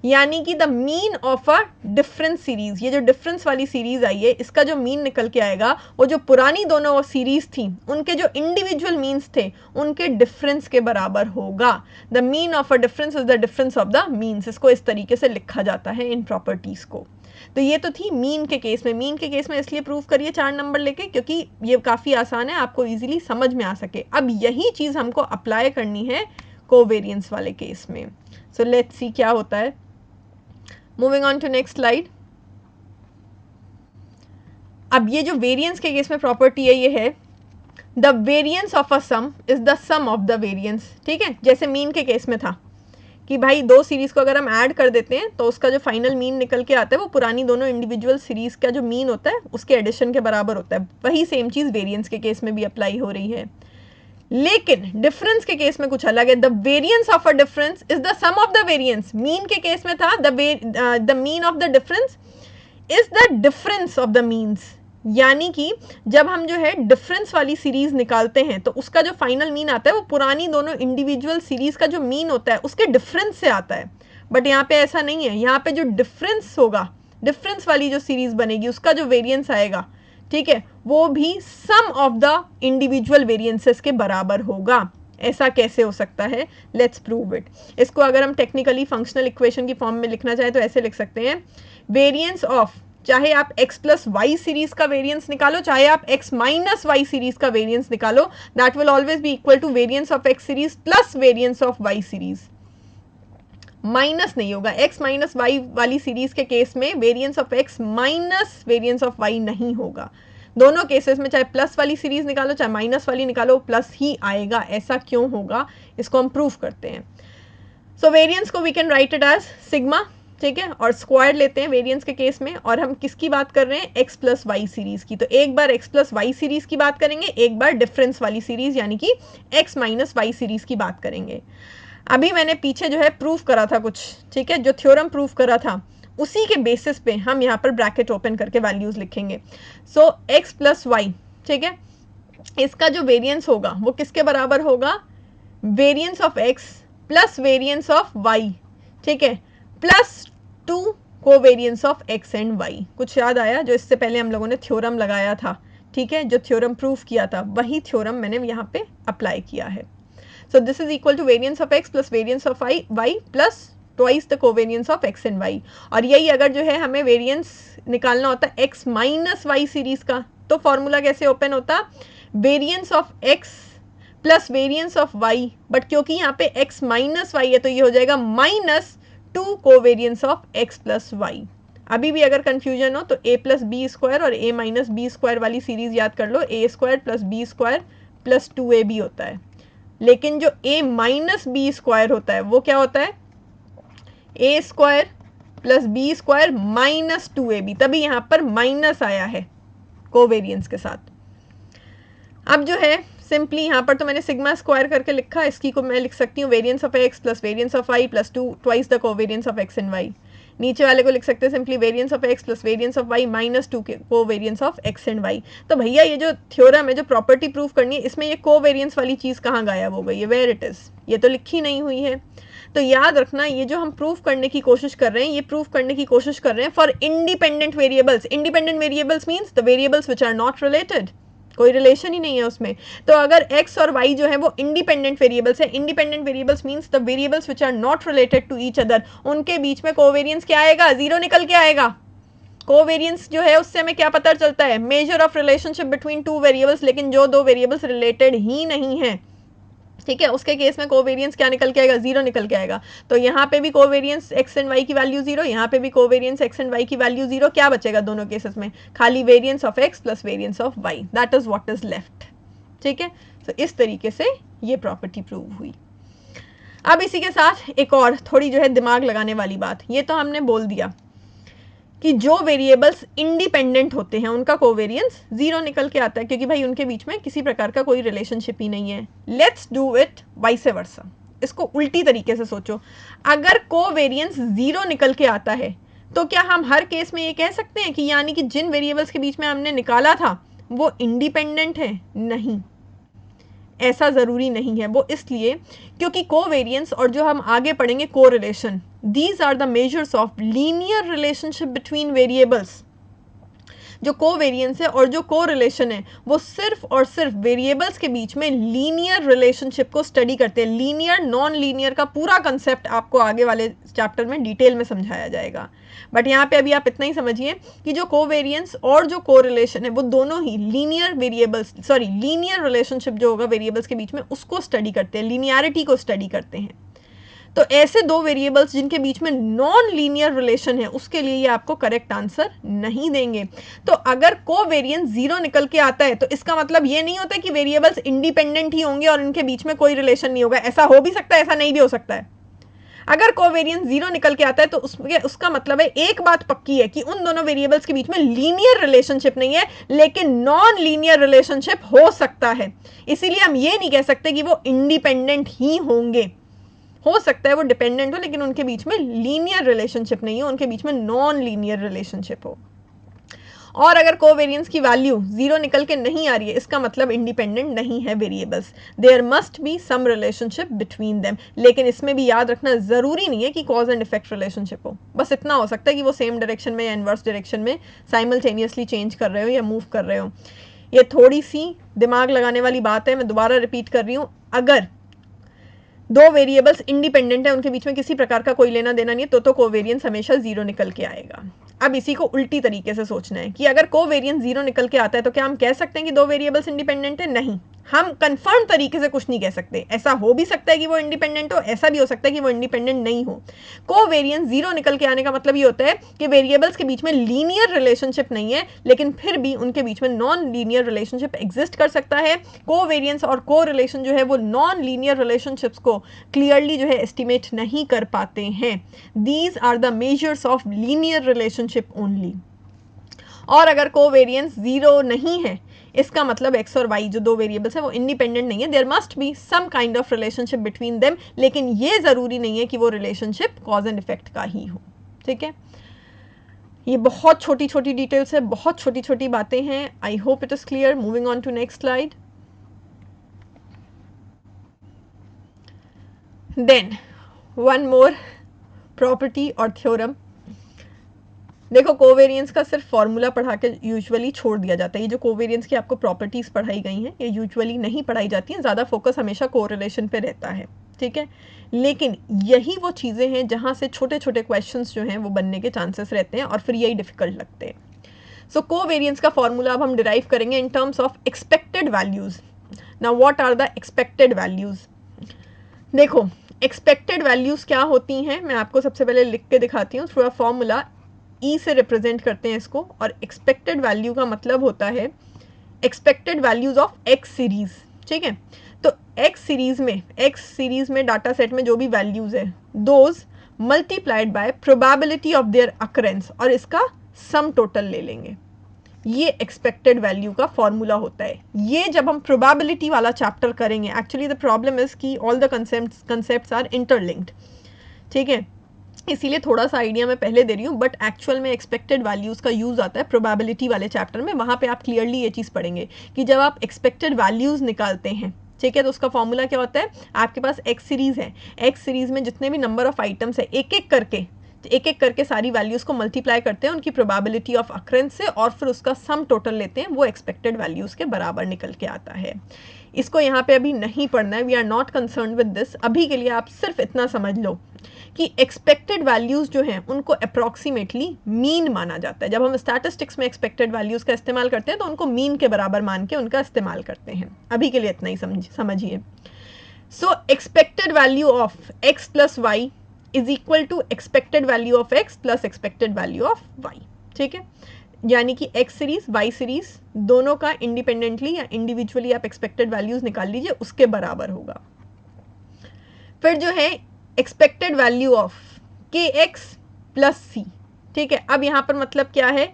A: यानी कि the mean of a difference series, ये जो डिफरेंस वाली सीरीज आई है इसका जो मीन निकल के आएगा वो जो पुरानी दोनों सीरीज थी उनके जो इंडिविजुअल मीन्स थे उनके डिफरेंस के बराबर होगा। The mean of a difference is the difference of the means. इसको इस तरीके से लिखा जाता है इन प्रॉपर्टीज को। तो ये तो थी मीन के केस में। मीन के केस में इसलिए प्रूव करिए 4 नंबर लेके क्योंकि ये काफ़ी आसान है, आपको इजीली समझ में आ सके। अब यही चीज़ हमको अप्लाई करनी है कोवेरियंस वाले केस में। सो लेट्स सी क्या होता है। Moving on to next slide. अब ये जो वेरियंस के केस में प्रॉपर्टी है ये है the variance of a sum is the sum of the variance, ठीक है। जैसे मीन के केस में था कि भाई दो सीरीज को अगर हम ऐड कर देते हैं तो उसका जो फाइनल मीन निकल के आता है वो पुरानी दोनों इंडिविजुअल सीरीज का जो मीन होता है उसके एडिशन के बराबर होता है। वही सेम चीज़ वेरियंस के केस में भी अप्लाई हो रही है, लेकिन डिफरेंस के केस में कुछ अलग है। The variance of a difference is the sum of the variance. Mean के केस में था the mean of the difference is the difference of the means. यानी कि जब हम जो है डिफरेंस वाली सीरीज निकालते हैं तो उसका जो फाइनल मीन आता है वो पुरानी दोनों इंडिविजुअल सीरीज का जो मीन होता है उसके डिफरेंस से आता है। बट यहाँ पे ऐसा नहीं है, यहाँ पे जो डिफरेंस होगा, डिफरेंस वाली जो सीरीज बनेगी उसका जो वेरियंस आएगा, ठीक है, वो भी सम ऑफ द इंडिविजुअल वेरियंसेस के बराबर होगा। ऐसा कैसे हो सकता है, लेट्स प्रूव इट। इसको अगर हम टेक्निकली फंक्शनल इक्वेशन की फॉर्म में लिखना चाहें तो ऐसे लिख सकते हैं, वेरियंस ऑफ, चाहे आप x + y सीरीज का वेरियंस निकालो, चाहे आप x - y सीरीज का वेरियंस निकालो, that will always be equal to variance of x series plus variance of y series. Minus नहीं होगा। x - y वाली सीरीज के केस में variance of x minus variance of y नहीं होगा। दोनों केसेस में चाहे प्लस वाली सीरीज निकालो चाहे माइनस वाली निकालो प्लस ही आएगा। ऐसा क्यों होगा, इसको हम प्रूव करते हैं। सो वेरियंस को we can write it as sigma, ठीक है, और स्क्वायर लेते हैं वेरियंस के केस में। और हम किसकी बात कर रहे हैं, x + y सीरीज की। तो एक बार x + y सीरीज की बात करेंगे, एक बार डिफरेंस वाली सीरीज यानी कि x - y सीरीज की बात करेंगे। अभी मैंने पीछे जो है प्रूफ करा था कुछ, ठीक है, जो थ्योरम प्रूफ करा था उसी के बेसिस पे हम यहाँ पर ब्रैकेट ओपन करके वैल्यूज लिखेंगे। सो x प्लस वाई, ठीक है, इसका जो वेरिएंस होगा वो किसके बराबर होगा, variance of x plus variance of y, ठीक है, plus 2 covariance of x and y। कुछ याद आया? जो इससे पहले हम लोगों ने थ्योरम लगाया था, ठीक है, जो थ्योरम प्रूफ किया था, वही थ्योरम मैंने यहाँ पे अप्लाई किया है। So this is equal to variance of x plus variance of y plus twice the covariance of x and y। और यही अगर जो है हमें वेरिएंस निकालना होता है x माइनस वाई सीरीज का, तो फॉर्मूला कैसे ओपन होता, variance of x plus variance of y, but क्योंकि यहाँ पे x माइनस वाई है तो ये हो जाएगा minus 2 covariance of x plus y. अभी भी अगर कंफ्यूजन हो तो a प्लस बी स्क्वायर और a माइनस बी स्क्वायर वाली सीरीज याद कर लो, a square plus B square plus 2ab होता है, लेकिन जो a माइनस बी स्क्वायर होता है वो क्या होता है, a square plus B square minus 2ab, तभी यहाँ पर माइनस आया है कोवेरिएंस के साथ। अब जो है सिंपली यहाँ पर तो मैंने सिग्मा स्क्वायर करके लिखा, इसकी को मैं लिख सकती हूँ variance of x plus variance of y plus 2 twice the covariance of x and y। नीचे वाले को लिख सकते हैं simply variance of x plus variance of y minus 2 covariance of x and y। तो भैया ये जो थ्योरम है, जो प्रॉपर्टी प्रूफ करनी है, इसमें ये कोवेरिएंस वाली चीज़ कहाँ गायब हो गई है, वेयर इट इज़, ये तो लिखी नहीं हुई है। तो याद रखना, ये जो हम प्रूफ करने की कोशिश कर रहे हैं, ये प्रूफ करने की कोशिश कर रहे हैं for independent variables. Independent variables means the variables which are not related, कोई रिलेशन ही नहीं है उसमें। तो अगर x और y जो है वो इंडिपेंडेंट वेरिएबल्स है, independent variables means the variables which are not related to each other, उनके बीच में कोवेरिएंस क्या आएगा, जीरो निकल के आएगा। कोवेरिएंस जो है उससे हमें क्या पता चलता है, major of relationship between two variables, लेकिन जो दो वेरिएबल्स रिलेटेड ही नहीं है, ठीक है, उसके केस में कोवेरिएंस क्या निकल के आएगा, जीरो निकल के आएगा। तो यहाँ पे भी कोवेरिएंस x एंड y की वैल्यू जीरो, यहाँ पे भी कोवेरिएंस x एंड y की वैल्यू जीरो। क्या बचेगा दोनों केसेस में, खाली variance of x plus variance of y, that is what is left, ठीक है। तो इस तरीके से ये प्रॉपर्टी प्रूव हुई। अब इसी के साथ एक और थोड़ी जो है दिमाग लगाने वाली बात, ये तो हमने बोल दिया कि जो वेरिएबल्स इंडिपेंडेंट होते हैं उनका कोवेरिएंस जीरो निकल के आता है, क्योंकि भाई उनके बीच में किसी प्रकार का कोई रिलेशनशिप ही नहीं है। Let's do it vice versa, इसको उल्टी तरीके से सोचो। अगर कोवेरिएंस जीरो निकल के आता है तो क्या हम हर केस में ये कह सकते हैं कि यानी कि जिन वेरिएबल्स के बीच में हमने निकाला था वो इंडिपेंडेंट है? नहीं, ऐसा ज़रूरी नहीं है। वो इसलिए क्योंकि कोवेरिएंस और जो हम आगे पढ़ेंगे correlation, these are the measures of linear relationship between variables. जो कोवेरिएंस है और जो कोरिलेशन है वो सिर्फ और सिर्फ वेरिएबल्स के बीच में लीनियर रिलेशनशिप को स्टडी करते हैं। लीनियर नॉन लीनियर का पूरा कंसेप्ट आपको आगे वाले चैप्टर में डिटेल में समझाया जाएगा, बट यहाँ पे अभी आप इतना ही समझिए कि जो कोवेरिएंस और जो कोरिलेशन है वो दोनों ही लीनियर वेरिएबल्स लीनियर रिलेशनशिप जो होगा वेरिएबल्स के बीच में उसको स्टडी करते हैं, लीनियरिटी को स्टडी करते हैं। तो ऐसे दो वेरिएबल्स जिनके बीच में नॉन लीनियर रिलेशन है उसके लिए ये आपको करेक्ट आंसर नहीं देंगे। तो अगर कोवेरिएंस जीरो निकल के आता है तो इसका मतलब ये नहीं होता कि वेरिएबल्स इंडिपेंडेंट ही होंगे और इनके बीच में कोई रिलेशन नहीं होगा। ऐसा हो भी सकता है, ऐसा नहीं भी हो सकता है। अगर कोवेरिएंस जीरो निकल के आता है तो उसका मतलब है, एक बात पक्की है कि उन दोनों वेरिएबल्स के बीच में लीनियर रिलेशनशिप नहीं है, लेकिन नॉन लीनियर रिलेशनशिप हो सकता है। इसीलिए हम ये नहीं कह सकते कि वो इंडिपेंडेंट ही होंगे। हो सकता है वो डिपेंडेंट हो लेकिन उनके बीच में लीनियर रिलेशनशिप नहीं हो, उनके बीच में नॉन लीनियर रिलेशनशिप हो। और अगर कोवेरिएंस की वैल्यू जीरो निकल के नहीं आ रही है इसका मतलब इंडिपेंडेंट नहीं है variables, there must be some relationship between them. लेकिन इसमें भी याद रखना ज़रूरी नहीं है कि कॉज एंड इफेक्ट रिलेशनशिप हो, बस इतना हो सकता है कि वो सेम डायरेक्शन में या इनवर्स डायरेक्शन में साइमल्टेनियसली चेंज कर रहे हो या मूव कर रहे हो। ये थोड़ी सी दिमाग लगाने वाली बात है, मैं दोबारा रिपीट कर रही हूँ। अगर दो वेरिएबल्स इंडिपेंडेंट है, उनके बीच में किसी प्रकार का कोई लेना देना नहीं है, तो कोवेरिएंस हमेशा जीरो निकल के आएगा। अब इसी को उल्टी तरीके से सोचना है कि अगर कोवेरिएंस जीरो निकल के आता है तो क्या हम कह सकते हैं कि दो वेरिएबल्स इंडिपेंडेंट है? नहीं, हम कंफर्म तरीके से कुछ नहीं कह सकते। ऐसा हो भी सकता है कि वो इंडिपेंडेंट हो, ऐसा भी हो सकता है कि वो इंडिपेंडेंट नहीं हो। कोवेरिएंस जीरो निकल के आने का मतलब ये होता है कि वेरिएबल्स के बीच में लीनियर रिलेशनशिप नहीं है, लेकिन फिर भी उनके बीच में नॉन लीनियर रिलेशनशिप एग्जिस्ट कर सकता है। कोवेरिएंस और कोरिलेशन जो है वो नॉन लीनियर रिलेशनशिप्स को क्लियरली जो है एस्टिमेट नहीं कर पाते हैं। These are the measures of linear relationship only. और अगर कोवेरिएंस जीरो नहीं है इसका मतलब x और y जो दो वेरिएबल्स हैं वो इंडिपेंडेंट नहीं है, there must be some kind of relationship between them, लेकिन ये ज़रूरी नहीं है कि वो रिलेशनशिप कॉज एंड इफेक्ट का ही हो। ठीक है, ये बहुत छोटी छोटी डिटेल्स है, बहुत छोटी छोटी बातें हैं. I hope it is clear. Moving on to next slide. Then one more property और थ्योरम. देखो, कोवेरियंस का सिर्फ फॉर्मूला पढ़ा के यूजुअली छोड़ दिया जाता है. ये जो कोवेरियंस की आपको प्रॉपर्टीज पढ़ाई गई हैं ये यूजुअली नहीं पढ़ाई जाती हैं. ज़्यादा फोकस हमेशा कोरिलेशन पे रहता है, ठीक है. लेकिन यही वो चीज़ें हैं जहाँ से छोटे छोटे क्वेश्चंस जो हैं वो बनने के चांसेस रहते हैं और फिर यही डिफिकल्ट लगते हैं. सो कोवेरियंस का फॉर्मूला अब हम डिराइव करेंगे in terms of expected values. Now what are the expected values? देखो, एक्सपेक्टेड वैल्यूज़ क्या होती हैं मैं आपको सबसे पहले लिख के दिखाती हूँ. थ्रू अ फॉर्मूला ई से रिप्रेजेंट करते हैं इसको. और एक्सपेक्टेड वैल्यू का मतलब होता है expected values of x series, ठीक है. तो एक्स सीरीज में डाटा सेट में जो भी वैल्यूज है those multiplied by probability of their occurrence और इसका सम टोटल ले लेंगे. ये एक्सपेक्टेड वैल्यू का फॉर्मूला होता है. ये जब हम प्रोबेबिलिटी वाला चैप्टर करेंगे, एक्चुअली द प्रॉब्लम इज कि all the concepts are interlinked, ठीक है. इसीलिए थोड़ा सा आइडिया मैं पहले दे रही हूँ, बट एक्चुअल में एक्सपेक्टेड वैल्यूज़ का यूज़ आता है प्रोबेबिलिटी वाले चैप्टर में. वहाँ पे आप क्लियरली ये चीज़ पढ़ेंगे कि जब आप एक्सपेक्टेड वैल्यूज़ निकालते हैं, ठीक है, तो उसका फॉर्मूला क्या होता है. आपके पास एक्स सीरीज़ है, एक्स सीरीज़ में जितने भी नंबर ऑफ आइटम्स है एक एक करके सारी वैल्यूज़ को मल्टीप्लाई करते हैं उनकी प्रोबेबिलिटी ऑफ अक्रेंस से और फिर उसका सम टोटल लेते हैं. वो एक्सपेक्टेड वैल्यूज़ के बराबर निकल के आता है. इसको यहाँ पे अभी नहीं पढ़ना है. We are not concern with this. अभी के लिए आप सिर्फ इतना समझ लो कि एक्सपेक्टेड वैल्यूज़ जो हैं उनको अप्रॉक्सीमेटली मीन माना जाता है. जब हम स्टैटिस्टिक्स में एक्सपेक्टेड वैल्यूज़ का इस्तेमाल करते हैं तो उनको मीन के बराबर मान के उनका इस्तेमाल करते हैं. अभी के लिए इतना ही समझिए. So expected value of X plus Y is equal to expected value of X plus expected value of Y, ठीक है. यानी कि एक्स सीरीज वाई सीरीज दोनों का इंडिपेंडेंटली या इंडिविजुअली आप एक्सपेक्टेड वैल्यूज निकाल लीजिए, उसके बराबर होगा. फिर जो है एक्सपेक्टेड वैल्यू ऑफ के एक्स प्लस सी, ठीक है. अब यहाँ पर मतलब क्या है,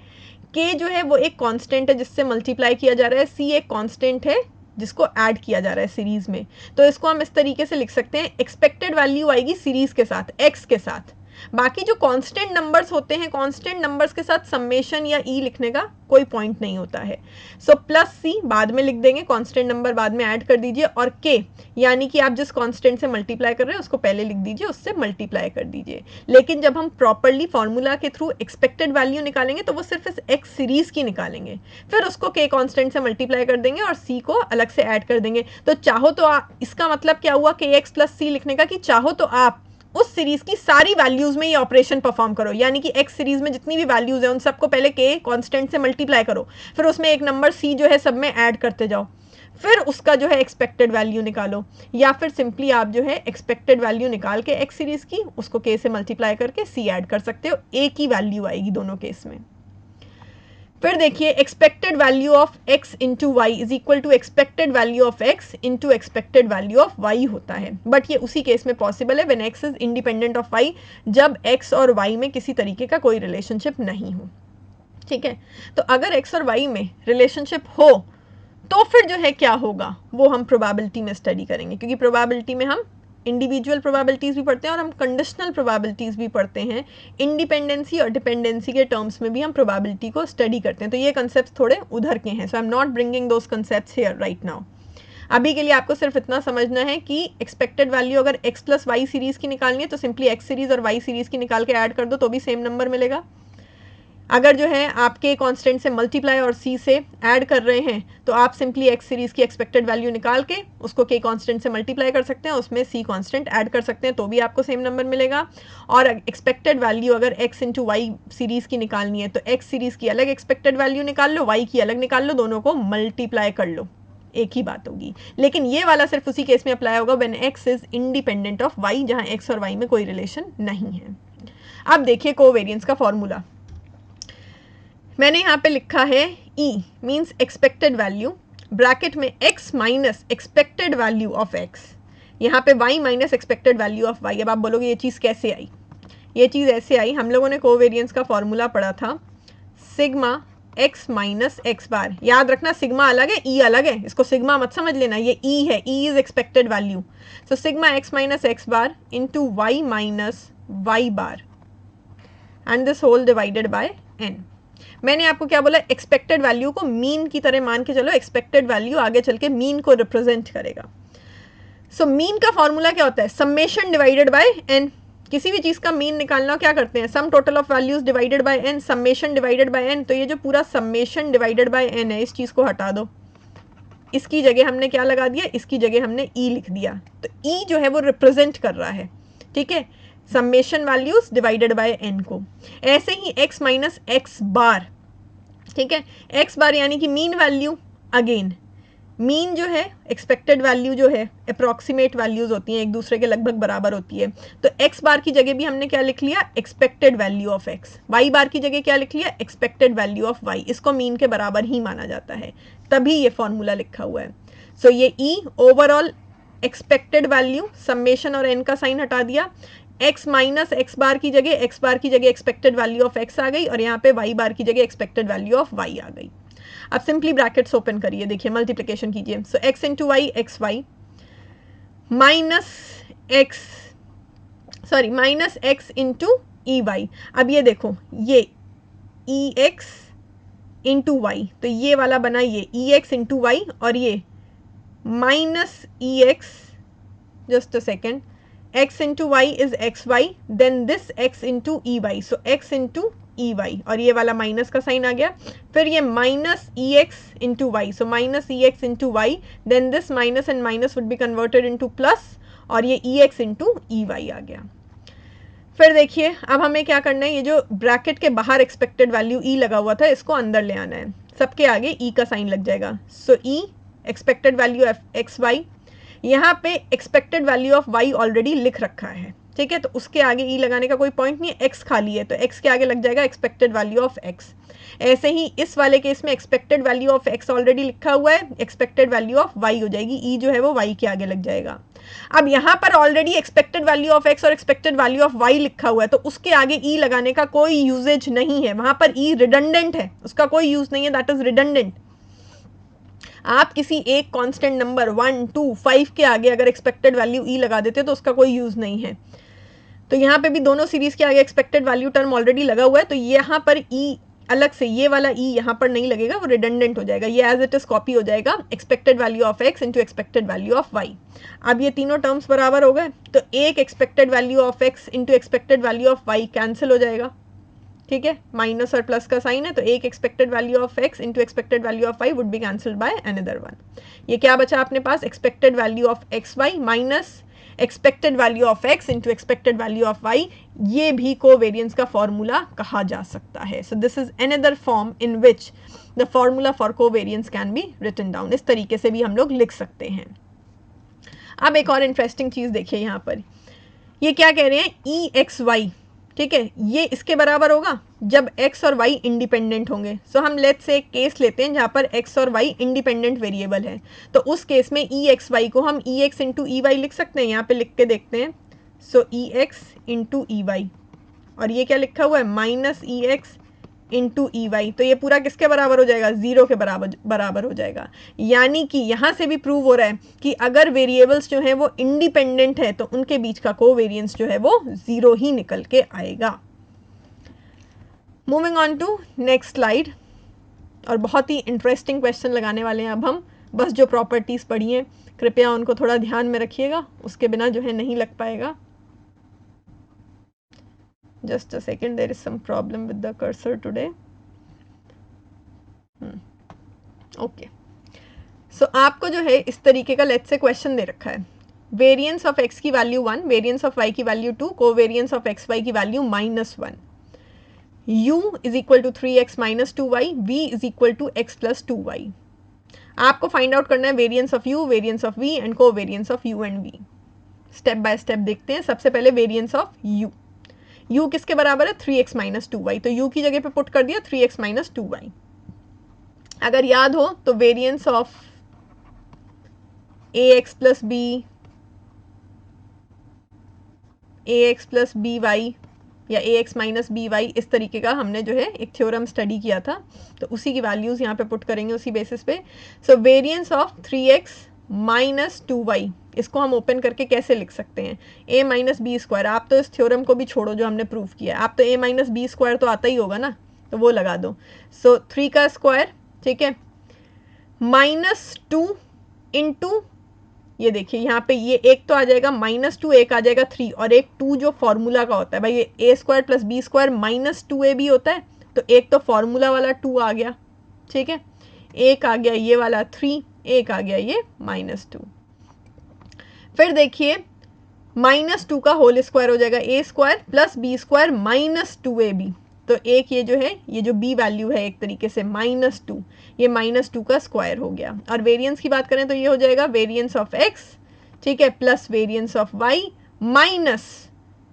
A: के जो है वो एक कांस्टेंट है जिससे मल्टीप्लाई किया जा रहा है, सी एक कांस्टेंट है जिसको ऐड किया जा रहा है सीरीज में. तो इसको हम इस तरीके से लिख सकते हैं, एक्सपेक्टेड वैल्यू आएगी सीरीज के साथ एक्स के साथ. बाकी जो कांस्टेंट नंबर्स होते हैं, कांस्टेंट नंबर्स के साथ समेशन या ई लिखने का कोई पॉइंट नहीं होता है. सो प्लस सी बाद में लिख देंगे, कांस्टेंट नंबर बाद में ऐड कर दीजिए. और के यानी कि आप जिस कांस्टेंट से मल्टीप्लाई कर रहे हैं उसको पहले लिख दीजिए, उससे मल्टीप्लाई कर दीजिए. लेकिन जब हम प्रॉपरली फॉर्मूला के थ्रू एक्सपेक्टेड वैल्यू निकालेंगे तो वो सिर्फ इस एक्स सीरीज की निकालेंगे, फिर उसको के कांस्टेंट से मल्टीप्लाई कर देंगे और सी को अलग से ऐड कर देंगे. तो चाहो तो इसका मतलब क्या हुआ के एक्स प्लस सी लिखने का, कि चाहो तो आप उस सीरीज की सारी वैल्यूज में ये ऑपरेशन परफॉर्म करो. यानी कि एक्स सीरीज में जितनी भी वैल्यूज है उन सबको पहले के कांस्टेंट से मल्टीप्लाई करो, फिर उसमें एक नंबर सी जो है सब में ऐड करते जाओ, फिर उसका जो है एक्सपेक्टेड वैल्यू निकालो. या फिर सिंपली आप जो है एक्सपेक्टेड वैल्यू निकाल के एक्स सीरीज की उसको के से मल्टीप्लाई करके सी ऐड कर सकते हो. एक ही वैल्यू आएगी दोनों केस में. फिर देखिए, expected value of x into Y is equal to expected value of x into expected value of y होता है. बट ये उसी केस में पॉसिबल है when x is independent of y, जब x और y में किसी तरीके का कोई रिलेशनशिप नहीं हो, ठीक है. तो अगर x और y में रिलेशनशिप हो तो फिर जो है क्या होगा वो हम प्रोबेबिलिटी में स्टडी करेंगे, क्योंकि प्रोबेबिलिटी में हम इंडिविजुअल प्रोबेबिलिटीज़ भी पढ़ते हैं और हम कंडीशनल प्रोबेबिलिटीज़ भी पढ़ते हैं. इंडिपेंडेंसी और डिपेंडेंसी के टर्म्स में भी हम प्रोबेबिलिटी को स्टडी करते हैं. तो ये कंसेप्ट थोड़े उधर के हैं. So I am not bringing those concepts here right now. अभी के लिए आपको सिर्फ इतना समझना है कि एक्सपेक्टेड वैल्यू अगर x प्लस वाई सीरीज़ की निकालनी है तो सिंपली एक्स सीरीज़ और वाई सीरीज़ की निकाल के ऐड कर दो तो भी सेम नंबर मिलेगा. अगर जो है आपके कांस्टेंट से मल्टीप्लाई और सी से ऐड कर रहे हैं तो आप सिंपली एक्स सीरीज़ की एक्सपेक्टेड वैल्यू निकाल के उसको के कांस्टेंट से मल्टीप्लाई कर सकते हैं, उसमें सी कांस्टेंट ऐड कर सकते हैं तो भी आपको सेम नंबर मिलेगा. और एक्सपेक्टेड वैल्यू अगर एक्स इंटू वाई सीरीज़ की निकालनी है तो एक्स सीरीज़ की अलग एक्सपेक्टेड वैल्यू निकाल लो, वाई की अलग निकाल लो, दोनों को मल्टीप्लाई कर लो, एक ही बात होगी. लेकिन ये वाला सिर्फ उसी केस में अप्लाई होगा when X is independent of Y, जहाँ एक्स और वाई में कोई रिलेशन नहीं है. अब देखिए कोवेरियंस का फॉर्मूला मैंने यहाँ पे लिखा है E means expected value, bracket में x minus expected value of x, यहाँ पे y minus expected value of y. अब आप बोलोगे ये चीज़ कैसे आई? ये चीज़ ऐसे आई, हम लोगों ने कोवेरियंस का फॉर्मूला पढ़ा था सिग्मा x माइनस एक्स बार. याद रखना सिग्मा अलग है, E अलग है, इसको सिग्मा मत समझ लेना, ये E है, E is expected value. So sigma x minus x bar into Y minus Y bar and this whole divided by N. मैंने आपको क्या बोला, एक्सपेक्टेड वैल्यू को मीन की तरह मान के चलो, एक्सपेक्टेड वैल्यू आगे चल के मीन को रिप्रेजेंट करेगा। सो मीन का फॉर्मूला क्या होता है, समेशन डिवाइडेड बाय एन। किसी भी चीज का मीन निकालना क्या करते हैं, sum total of values divided by N, summation divided by N. तो ये जो पूरा समेशन डिवाइडेड बाय एन है, इस चीज को हटा दो, इसकी जगह हमने क्या लगा दिया, इसकी जगह हमने ई लिख दिया। तो ई जो है वो रिप्रेजेंट कर रहा है, ठीक है, summation values divided by N को। ऐसे ही एक्स माइनस एक्स बार, ठीक है, एक्स बार यानी कि मीन वैल्यू, अगेन मीन जो है एक्सपेक्टेड वैल्यू जो है अप्रॉक्सीमेट वैल्यूज होती हैं, एक दूसरे के लगभग बराबर होती है। तो एक्स बार की जगह भी हमने क्या लिख लिया, expected value of x. Y bar की जगह क्या लिख लिया, एक्सपेक्टेड वैल्यू ऑफ वाई। इसको मीन के बराबर ही माना जाता है, तभी ये फॉर्मूला लिखा हुआ है। सो ये E overall expected value, summation और एन का साइन हटा दिया, एक्स माइनस एक्स बार की जगह एक्सपेक्टेड वैल्यू ऑफ एक्स आ गई, और यहाँ पे वाई बार की जगह एक्सपेक्टेड वैल्यू ऑफ वाई आ गई। अब सिंपली ब्रैकेट्स ओपन करिए, देखिए मल्टीप्लिकेशन कीजिए। So x into y x y minus x into E y. अब ये देखो, ये ई एक्स इंटू वाई, तो ये वाला बना ये ई एक्स इंटू वाई, और ये minus E X, just a second, x into Y is X Y, then this x into E Y, so x into E Y, और ये वाला माइनस का साइन आ गया। फिर ये minus E X into Y, so minus E X into Y, then this minus and minus would be converted into plus, और ये E X into E Y आ गया। फिर देखिए अब हमें क्या करना है, ये जो ब्रैकेट के बाहर एक्सपेक्टेड वैल्यू ई लगा हुआ था, इसको अंदर ले आना है, सबके आगे ई का साइन लग जाएगा। So E expected value of x y, यहाँ पे expected value of y already लिख रखा है, ठीक है, तो उसके आगे ई लगाने का कोई पॉइंट नहीं है, एक्स खाली है, तो एक्स के आगे लग जाएगा एक्सपेक्टेड वैल्यू ऑफ एक्स। ऐसे ही इस वाले केस में expected value of x already लिखा हुआ है, एक्सपेक्टेड वैल्यू ऑफ वाई हो जाएगी, ई जो है वो वाई के आगे लग जाएगा। अब यहाँ पर already expected value of x और एक्सपेक्टेड वैल्यू ऑफ वाई लिखा हुआ है, तो उसके आगे ई लगाने का कोई यूजेज नहीं है, वहां पर ई रिडंडेंट है, उसका कोई यूज नहीं है, दैट इज रिडंडेंट। आप किसी एक कांस्टेंट नंबर 1, 2, 5 के आगे अगर एक्सपेक्टेड वैल्यू ई लगा देते तो उसका कोई यूज नहीं है। तो यहाँ पे भी दोनों सीरीज के आगे एक्सपेक्टेड वैल्यू टर्म ऑलरेडी लगा हुआ है, तो यहाँ पर ई अलग से, ये वाला ई यहाँ पर नहीं लगेगा, वो रिडंडेंट हो जाएगा, ये एज इट इज कॉपी हो जाएगा expected value of x into expected value of Y. अब ये तीनों टर्म्स बराबर हो गए, तो एक expected value of x into expected value of Y cancel हो जाएगा, ठीक है, माइनस और प्लस का साइन है, तो एक expected value of x into expected value of y would be cancelled by another one. ये क्या बचा अपने पास, expected value of x y minus expected value of x into expected value of y. ये भी कोवेरियंस का formula कहा जा सकता है। So this is another form in which the formula for covariance can be written down. इस तरीके से भी हम लोग लिख सकते हैं। अब एक और इंटरेस्टिंग चीज देखिए, यहाँ पर ये क्या कह रहे हैं, ई एक्स वाई, ठीक है, ये इसके बराबर होगा जब x और y इंडिपेंडेंट होंगे। सो हम लेट्स से एक केस लेते हैं जहाँ पर x और y इंडिपेंडेंट वेरिएबल है, तो उस केस में ई एक्स वाई को हम ई एक्स इंटू ई वाई लिख सकते हैं, यहाँ पे लिख के देखते हैं। सो ई एक्स इंटू ई वाई, और ये क्या लिखा हुआ है, minus E X into E Y, तो ये पूरा किसके बराबर हो जाएगा, जीरो के बराबर हो जाएगा। यानी कि यहाँ से भी प्रूव हो रहा है कि अगर वेरिएबल्स जो हैं वो इंडिपेंडेंट है तो उनके बीच का कोवेरियंस जो है वो जीरो ही निकल के आएगा। Moving on to next slide, और बहुत ही इंटरेस्टिंग क्वेश्चन लगाने वाले हैं अब हम। बस जो प्रॉपर्टीज पढ़ी हैं कृपया उनको थोड़ा ध्यान में रखिएगा, उसके बिना जो है नहीं लग पाएगा। Just a second, there is some problem with the cursor today. Okay. So आपको जो है इस तरीके का लेट्स से क्वेश्चन दे रखा है, वेरिएंस ऑफ x की वैल्यू 1, वेरिएंस ऑफ y की value 2, covariance of x y की value -1, u is equal to 3x minus 2y, v is equal to x plus 2y। आपको फाइंड आउट करना है variance of u, variance of v and covariance of u and v। Step by step देखते हैं। सबसे पहले variance of u, u किसके बराबर है, 3x माइनस 2y, तो u की जगह पे पुट कर दिया 3x माइनस 2y। अगर याद हो तो variance of ax plus b, ax plus by या ax माइनस by, इस तरीके का हमने जो है एक थ्योरम स्टडी किया था, तो उसी की वैल्यूज यहाँ पे पुट करेंगे उसी बेसिस पे। सो variance of 3x minus 2y, इसको हम ओपन करके कैसे लिख सकते हैं, a माइनस बी स्क्वायर। आप तो इस थ्योरम को भी छोड़ो जो हमने प्रूव किया है, आप तो a माइनस बी स्क्वायर तो आता ही होगा ना, तो वो लगा दो। सो 3 का स्क्वायर, ठीक है, -2 इंटू, ये देखिए यहाँ पे ये एक तो आ जाएगा -2, एक आ जाएगा 3, और एक 2 जो फॉर्मूला का होता है भाई, ये A square plus B square -2ab भी होता है, तो एक तो फॉर्मूला वाला 2 आ गया, ठीक है, एक आ गया ये वाला 3, एक आ गया ये -2। फिर देखिए -2 का होल स्क्वायर हो जाएगा A square plus B square -2ab, तो एक ये जो है, ये जो b वैल्यू है एक तरीके से -2, ये -2 का स्क्वायर हो गया। और वेरिएंस की बात करें तो ये हो जाएगा वेरिएंस ऑफ x, ठीक है, plus variance of y minus,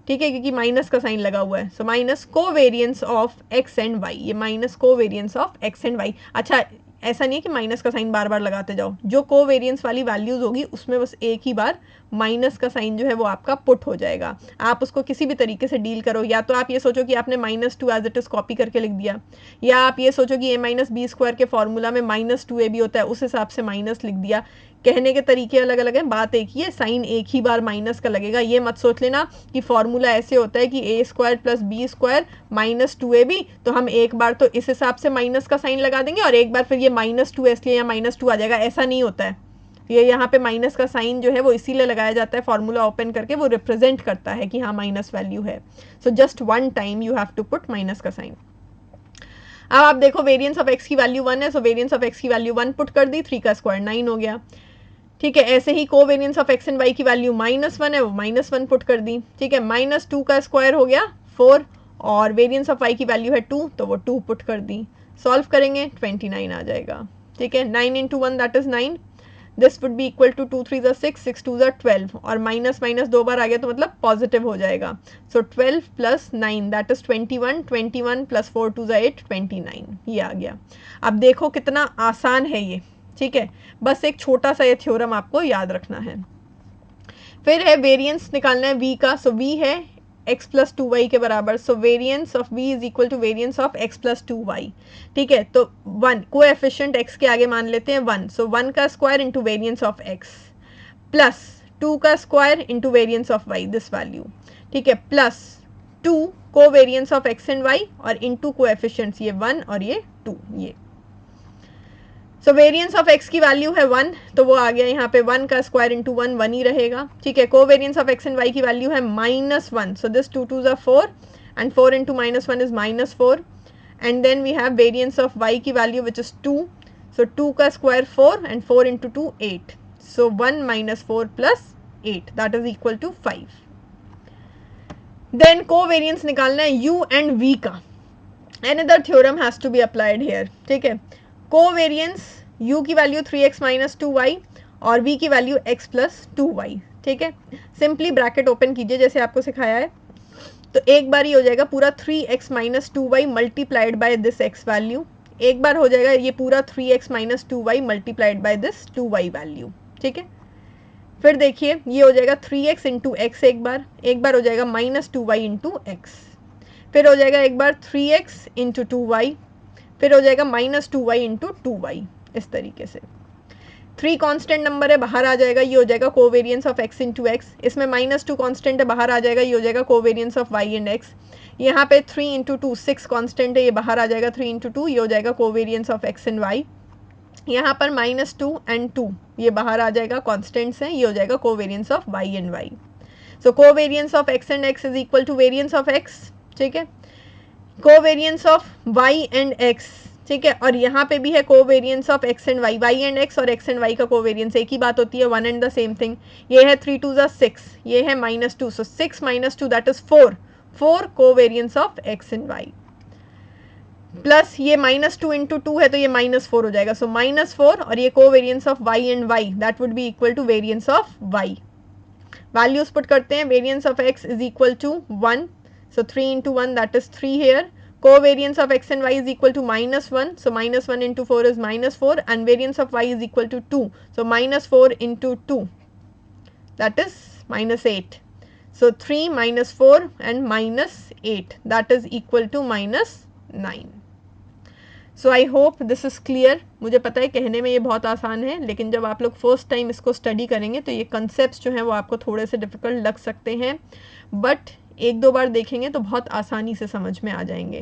A: ठीक है, क्योंकि माइनस का साइन लगा हुआ है, so minus covariance of x and y, ये minus covariance of x and y। अच्छा, ऐसा नहीं है कि माइनस का साइन बार बार लगाते जाओ, जो कोवेरिएंस वाली वैल्यूज होगी उसमें बस एक ही बार माइनस का साइन जो है वो आपका पुट हो जाएगा। आप उसको किसी भी तरीके से डील करो, या तो आप ये सोचो कि आपने -2 एज इट इज कॉपी करके लिख दिया, या आप ये सोचो कि a-b² के फॉर्मूला में -2ab होता है, उस हिसाब से माइनस लिख दिया। कहने के तरीके अलग अलग हैं, बात एक ही है, साइन एक ही बार माइनस का लगेगा। ये मत सोच लेना कि फॉर्मूला ऐसे होता है कि a² प्लस b² -2ab, तो हम एक बार तो इस हिसाब से माइनस का साइन लगा देंगे और एक बार फिर ये -2 इसलिए यहाँ -2 आ जाएगा, ऐसा नहीं होता है। ये यहाँ पे माइनस का साइन जो है वो इसीलिए लगाया जाता है, फॉर्मूला ओपन करके, वो रिप्रेजेंट करता है कि हाँ माइनस वैल्यू है। So just one time you have to put minus का साइन। अब आप देखो वेरिएंस ऑफ x की वैल्यू 1 है, सो वेरिएंस ऑफ x की वैल्यू 1 पुट कर दी, 3 का स्क्वायर 9 हो गया, ठीक है। ऐसे ही covariance of x and y की वैल्यू -1 है, वो -1 पुट कर दी, ठीक है, -2 का स्क्वायर हो गया 4, और वेरिएंस ऑफ y की वैल्यू है 2, तो वो 2 पुट कर दी। सॉल्व करेंगे 29 आ जाएगा, ठीक है, 9 into 1 that is 9, this would be equal to 2 3 6, 6 2 12, और माइनस माइनस दो बार आ गया तो मतलब पॉजिटिव हो जाएगा। सो 12 प्लस 9 दैट इज 21, 21 प्लस 4 2 8, 29, ये आ गया। अब देखो कितना आसान है ये, ठीक है, बस एक छोटा सा ये थ्योरम आपको याद रखना है। फिर है वेरिएंस निकालना है v का, सो v है x प्लस 2y के बराबर, so variance of v is equal to variance of x plus 2y, ठीक है। तो 1 कोएफिशिएंट x के आगे मान लेते हैं 1, सो 1 का square into variance of x plus 2 का square into variance of y, this value, ठीक है, प्लस 2 को variance of x and y और इंटू कोएफिशिएंट्स ये 1 और ये 2, ये। सो वेरिएंस ऑफ x की वैल्यू है 1, तो वो आ गया यहाँ पे 1 का स्क्वायर इंटू 1, 1 ही रहेगा, ठीक है। Covariance of x and y की वैल्यू है -1, so this 2 2 4 and 4 into -1 is -4, and then we have variance of y की वैल्यू विच इज 2, सो 2 का square 4 and 4 into 2 8, so 1 - 4 plus 8 that is equal to 5। Then covariance निकालना है u and v का, another theorem has to be applied here, ठीक है। Covariance u की value 3x - 2y और v की value x plus 2y, ठीक है। सिंपली ब्रैकेट ओपन कीजिए जैसे आपको सिखाया है, तो एक बार ही हो जाएगा पूरा 3x - 2y multiplied by this x value, एक बार हो जाएगा ये पूरा 3x - 2y multiplied by this 2y value, ठीक है। फिर देखिए ये हो जाएगा 3x इंटू एक्स, एक बार हो जाएगा -2y इंटू एक्स, फिर हो जाएगा एक बार 3x इंटू 2y, फिर हो जाएगा -2y इंटू 2y, इस तरीके से। 3 कांस्टेंट नंबर है, बाहर आ जाएगा, ये हो जाएगा covariance of x into x, इसमें -2 कांस्टेंट है, बाहर आ जाएगा, ये हो जाएगा covariance of y and x। यहाँ पे 3 इंटू 2 6 कांस्टेंट है, ये बाहर आ जाएगा, 3 इंटू 2 ये हो जाएगा covariance of x and y। यहाँ पर -2 एंड 2 ये बाहर आ जाएगा, कांस्टेंट्स हैं, ये हो जाएगा covariance of y and y। So covariance of x and x is equal to variance of x, ठीक है, covariance of y and x, ठीक है, और यहाँ पे भी है covariance of x and y, y and x और x एंड y का कोवेरिएंस एक ही बात होती है, one and the same thing. ये है 3 2 6, ये है -2, so 6 - 2 that is 4 covariance of x and y, plus ये -2 इंटू 2 है तो ये -4 हो जाएगा, सो -4 और ये covariance of y and y that would be equal to variance of y। Values put करते हैं, variance of x is equal to 1, so 3 into 1 that is 3 here, covariance of x and y is equal to -1, so -1 into 4 is -4, and variance of y is equal to 2, so -4 into 2 that is -8, so 3 - 4 and -8 that is equal to -9। So I hope this is clear. मुझे पता है कहने में ये बहुत आसान है, लेकिन जब आप लोग फर्स्ट टाइम इसको स्टडी करेंगे तो ये कंसेप्ट जो हैं वो आपको थोड़े से डिफ़िकल्ट लग सकते हैं, बट एक दो बार देखेंगे तो बहुत आसानी से समझ में आ जाएंगे।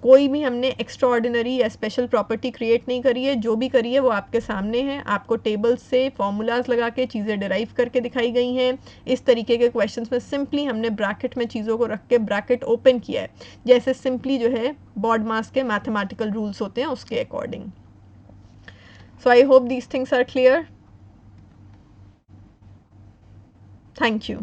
A: कोई भी हमने एक्स्ट्रा ऑर्डिनरी या स्पेशल प्रॉपर्टी क्रिएट नहीं करी है, जो भी करी है वो आपके सामने है। आपको टेबल्स से फॉर्मूलाज लगा के चीज़ें डिराइव करके दिखाई गई हैं। इस तरीके के क्वेश्चंस में सिंपली हमने ब्रैकेट में चीज़ों को रख के ब्रैकेट ओपन किया है, जैसे सिंपली जो है बॉड मास के मैथमेटिकल रूल्स होते हैं उसके according. So I hope these things are clear. Thank you.